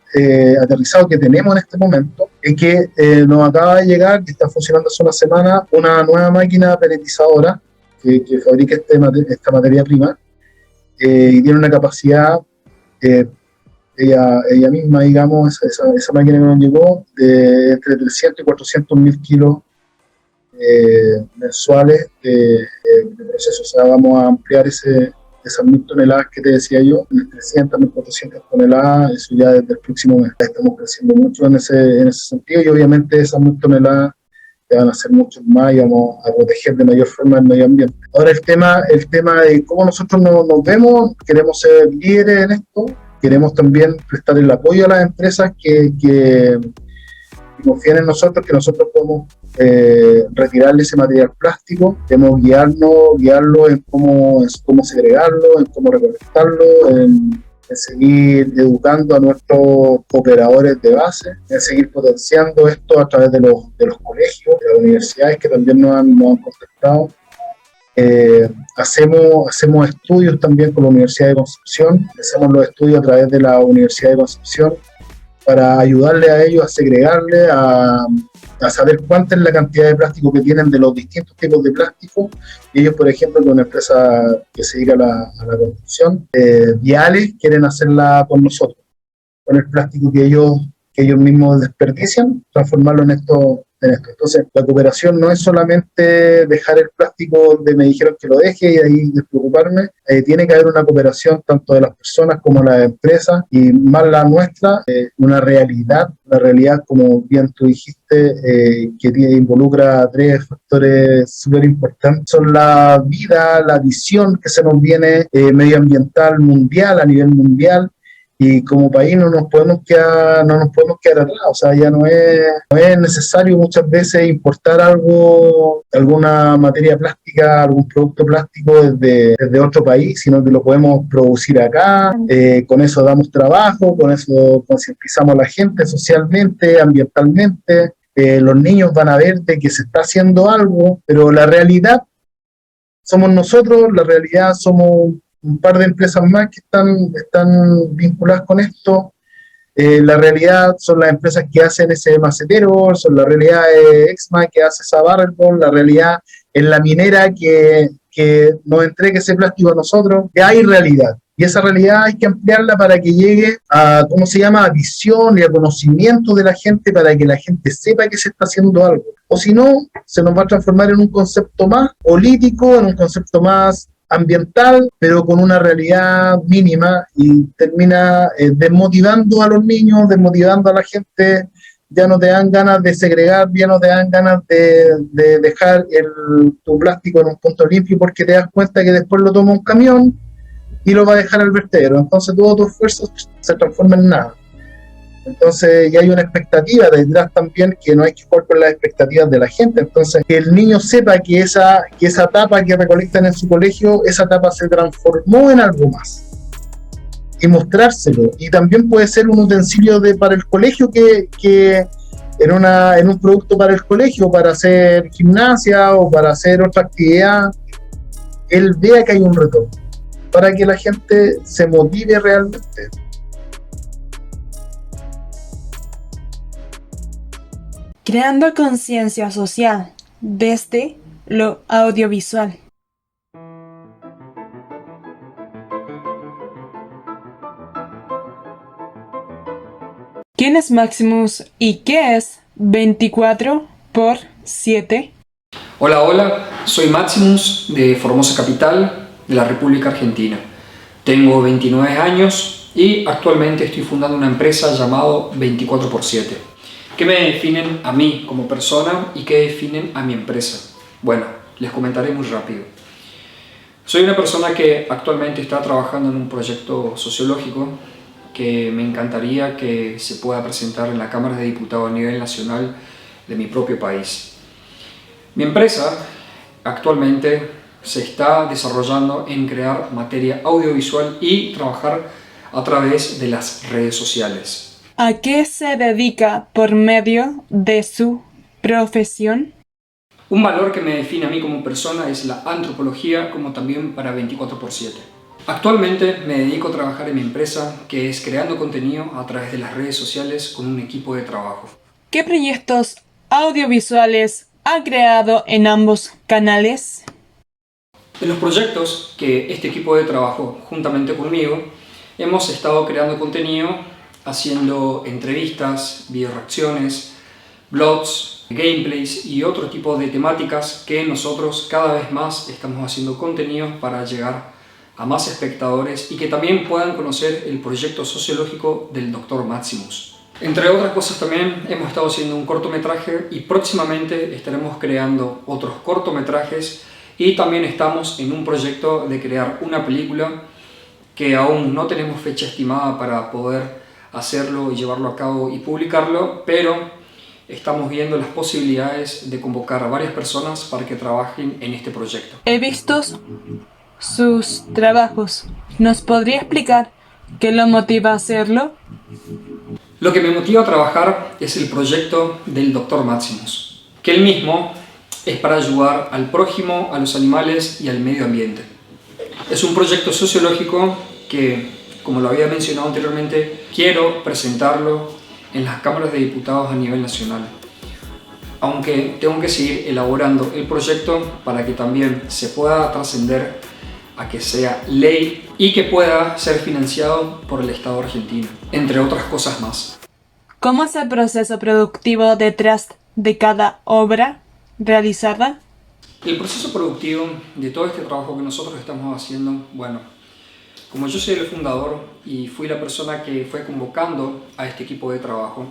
aterrizado que tenemos en este momento, es que nos acaba de llegar, que está funcionando hace una semana, una nueva máquina peletizadora que fabrica esta materia prima y tiene una capacidad, ella misma, digamos, esa máquina que nos llegó, de entre 300 y 400 mil kilos mensuales de proceso. O sea, vamos a ampliar esas 1.000 toneladas que te decía yo, en 300, 1.400 toneladas, eso ya desde el próximo mes. Estamos creciendo mucho en ese sentido y obviamente esas 1.000 toneladas van a ser mucho más y vamos a proteger de mayor forma el medio ambiente. Ahora el tema de cómo nosotros nos vemos, queremos ser líderes en esto, queremos también prestar el apoyo a las empresas que confían en nosotros, que nosotros podemos retirarle ese material plástico, debemos guiarlo en cómo segregarlo, en cómo recolectarlo, en seguir educando a nuestros operadores de base, en seguir potenciando esto a través de los colegios, de las universidades que también nos han contactado. Hacemos estudios también con la Universidad de Concepción, hacemos los estudios a través de la Universidad de Concepción para ayudarle a ellos a segregarle, a saber cuánta es la cantidad de plástico que tienen de los distintos tipos de plástico. Y ellos, por ejemplo, con una empresa que se dedica a la construcción, viales, quieren hacerla con nosotros, con el plástico que ellos mismos desperdician, transformarlo en esto. Entonces, la cooperación no es solamente dejar el plástico donde me dijeron que lo deje y ahí despreocuparme. Tiene que haber una cooperación tanto de las personas como de las empresas y más la nuestra, una realidad como bien tú dijiste, que involucra 3 factores súper importantes. Son la vida, la visión que se nos viene medioambiental mundial, a nivel mundial. Y como país no nos podemos quedar atrás. O sea, ya no es necesario muchas veces importar alguna materia plástica, algún producto plástico desde otro país, sino que lo podemos producir acá. Con eso damos trabajo, con eso concientizamos a la gente socialmente, ambientalmente. Los niños van a ver de que se está haciendo algo, pero la realidad somos nosotros, la realidad somos un par de empresas más que están vinculadas con esto. La realidad son las empresas que hacen ese macetero, son la realidad de Exma que hace esa barrelball, la realidad es la minera que nos entregue ese plástico a nosotros, que hay realidad. Y esa realidad hay que ampliarla para que llegue a visión y a conocimiento de la gente, para que la gente sepa que se está haciendo algo. O si no, se nos va a transformar en un concepto más político, en un concepto más ambiental, pero con una realidad mínima y termina desmotivando a los niños, desmotivando a la gente. Ya no te dan ganas de segregar, ya no te dan ganas de dejar tu plástico en un punto limpio porque te das cuenta que después lo toma un camión y lo va a dejar al vertedero. Entonces todo tu esfuerzo se transforma en nada. Entonces ya hay una expectativa detrás también, que no hay que jugar con las expectativas de la gente. Entonces que el niño sepa que esa tapa que recolectan en su colegio, esa tapa se transformó en algo más y mostrárselo. Y también puede ser un utensilio para el colegio, que en un producto para el colegio, para hacer gimnasia o para hacer otra actividad, él vea que hay un retorno, para que la gente se motive realmente. Creando conciencia social desde lo audiovisual. ¿Quién es Maximus y qué es 24x7? Hola, hola, soy Maximus de Formosa Capital, de la República Argentina. Tengo 29 años y actualmente estoy fundando una empresa llamada 24x7. ¿Qué me definen a mí como persona y qué definen a mi empresa? Bueno, les comentaré muy rápido. Soy una persona que actualmente está trabajando en un proyecto sociológico que me encantaría que se pueda presentar en la Cámara de Diputados a nivel nacional de mi propio país. Mi empresa actualmente se está desarrollando en crear materia audiovisual y trabajar a través de las redes sociales. ¿A qué se dedica por medio de su profesión? Un valor que me define a mí como persona es la antropología, como también para 24x7. Actualmente me dedico a trabajar en mi empresa, que es creando contenido a través de las redes sociales con un equipo de trabajo. ¿Qué proyectos audiovisuales ha creado en ambos canales? En los proyectos que este equipo de trabajo, juntamente conmigo, hemos estado creando contenido, haciendo entrevistas, videoreacciones, blogs, gameplays y otro tipo de temáticas que nosotros cada vez más estamos haciendo contenido para llegar a más espectadores y que también puedan conocer el proyecto sociológico del Dr. Maximus. Entre otras cosas también hemos estado haciendo un cortometraje y próximamente estaremos creando otros cortometrajes y también estamos en un proyecto de crear una película que aún no tenemos fecha estimada para poder hacerlo y llevarlo a cabo y publicarlo, pero estamos viendo las posibilidades de convocar a varias personas para que trabajen en este proyecto. He visto sus trabajos. ¿Nos podría explicar qué lo motiva a hacerlo? Lo que me motiva a trabajar es el proyecto del Dr. Maximus, que él mismo es para ayudar al prójimo, a los animales y al medio ambiente. Es un proyecto sociológico que, como lo había mencionado anteriormente, quiero presentarlo en las cámaras de diputados a nivel nacional. Aunque tengo que seguir elaborando el proyecto para que también se pueda trascender a que sea ley y que pueda ser financiado por el Estado argentino, entre otras cosas más. ¿Cómo es el proceso productivo detrás de cada obra realizada? El proceso productivo de todo este trabajo que nosotros estamos haciendo, bueno, como yo soy el fundador y fui la persona que fue convocando a este equipo de trabajo,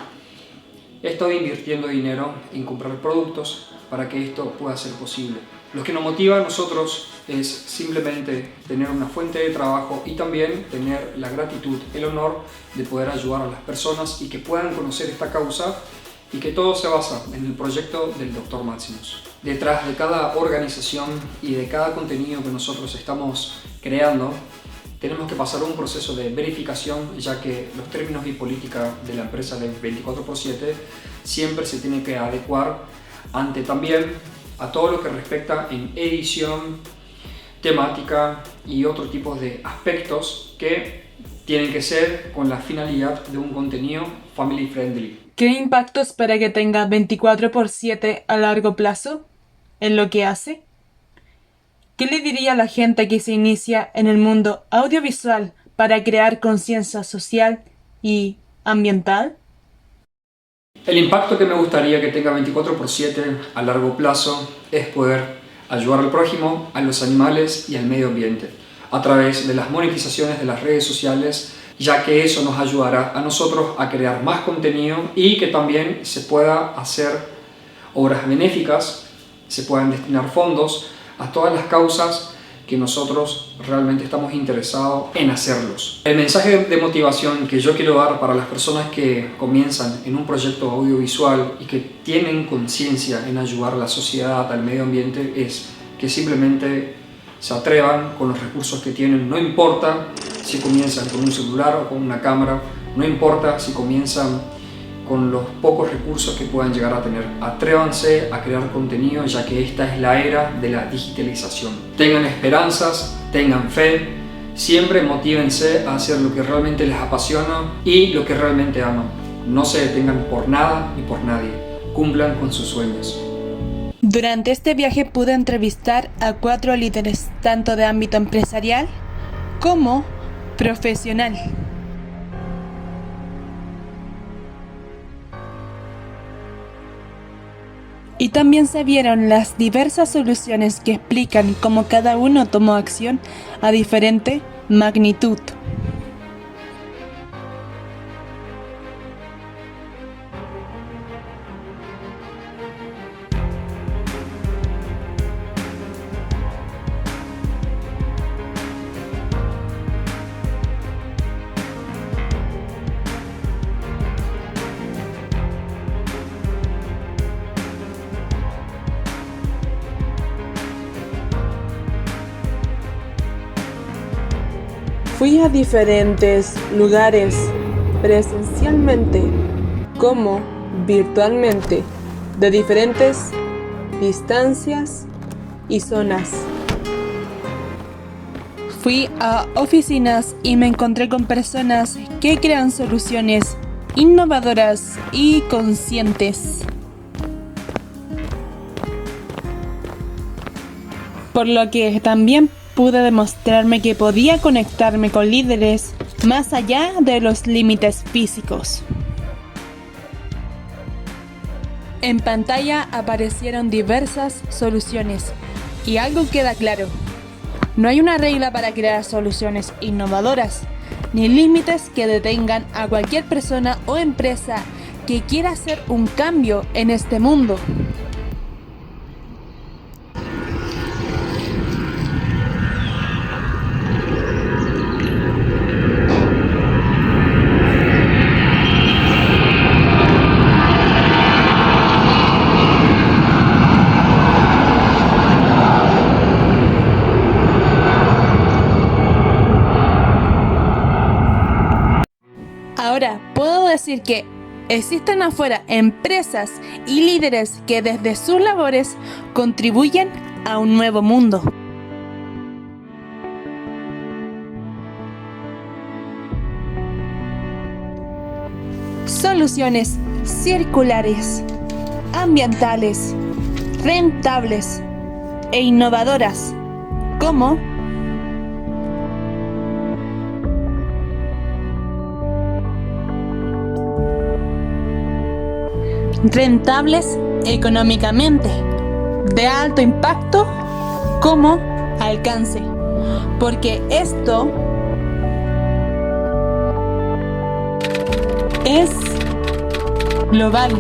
he estado invirtiendo dinero en comprar productos para que esto pueda ser posible. Lo que nos motiva a nosotros es simplemente tener una fuente de trabajo y también tener la gratitud, el honor de poder ayudar a las personas y que puedan conocer esta causa y que todo se basa en el proyecto del Dr. Maximus. Detrás de cada organización y de cada contenido que nosotros estamos creando, tenemos que pasar un proceso de verificación, ya que los términos y política de la empresa de 24x7 siempre se tiene que adecuar ante también a todo lo que respecta en edición, temática y otro tipo de aspectos que tienen que ser con la finalidad de un contenido family friendly. ¿Qué impacto espera que tenga 24x7 a largo plazo en lo que hace? ¿Qué le diría a la gente que se inicia en el mundo audiovisual para crear conciencia social y ambiental? El impacto que me gustaría que tenga 24x7 a largo plazo es poder ayudar al prójimo, a los animales y al medio ambiente a través de las monetizaciones de las redes sociales, ya que eso nos ayudará a nosotros a crear más contenido y que también se pueda hacer obras benéficas, se puedan destinar fondos a todas las causas que nosotros realmente estamos interesados en hacerlos. El mensaje de motivación que yo quiero dar para las personas que comienzan en un proyecto audiovisual y que tienen conciencia en ayudar a la sociedad, al medio ambiente, es que simplemente se atrevan con los recursos que tienen. No importa si comienzan con un celular o con una cámara, no importa si comienzan con los pocos recursos que puedan llegar a tener. Atrévanse a crear contenido, ya que esta es la era de la digitalización. Tengan esperanzas, tengan fe, siempre motívense a hacer lo que realmente les apasiona y lo que realmente aman. No se detengan por nada ni por nadie. Cumplan con sus sueños. Durante este viaje pude entrevistar a 4 líderes, tanto de ámbito empresarial como profesional. Y también se vieron las diversas soluciones que explican cómo cada uno tomó acción a diferente magnitud. Fui a diferentes lugares presencialmente como virtualmente, de diferentes distancias y zonas. Fui a oficinas y me encontré con personas que crean soluciones innovadoras y conscientes. Por lo que también pude demostrarme que podía conectarme con líderes más allá de los límites físicos. En pantalla aparecieron diversas soluciones y algo queda claro. No hay una regla para crear soluciones innovadoras, ni límites que detengan a cualquier persona o empresa que quiera hacer un cambio en este mundo. Ahora, puedo decir que existen afuera empresas y líderes que desde sus labores contribuyen a un nuevo mundo. Soluciones circulares, ambientales, rentables e innovadoras, como rentables económicamente, de alto impacto como alcance, porque esto es global.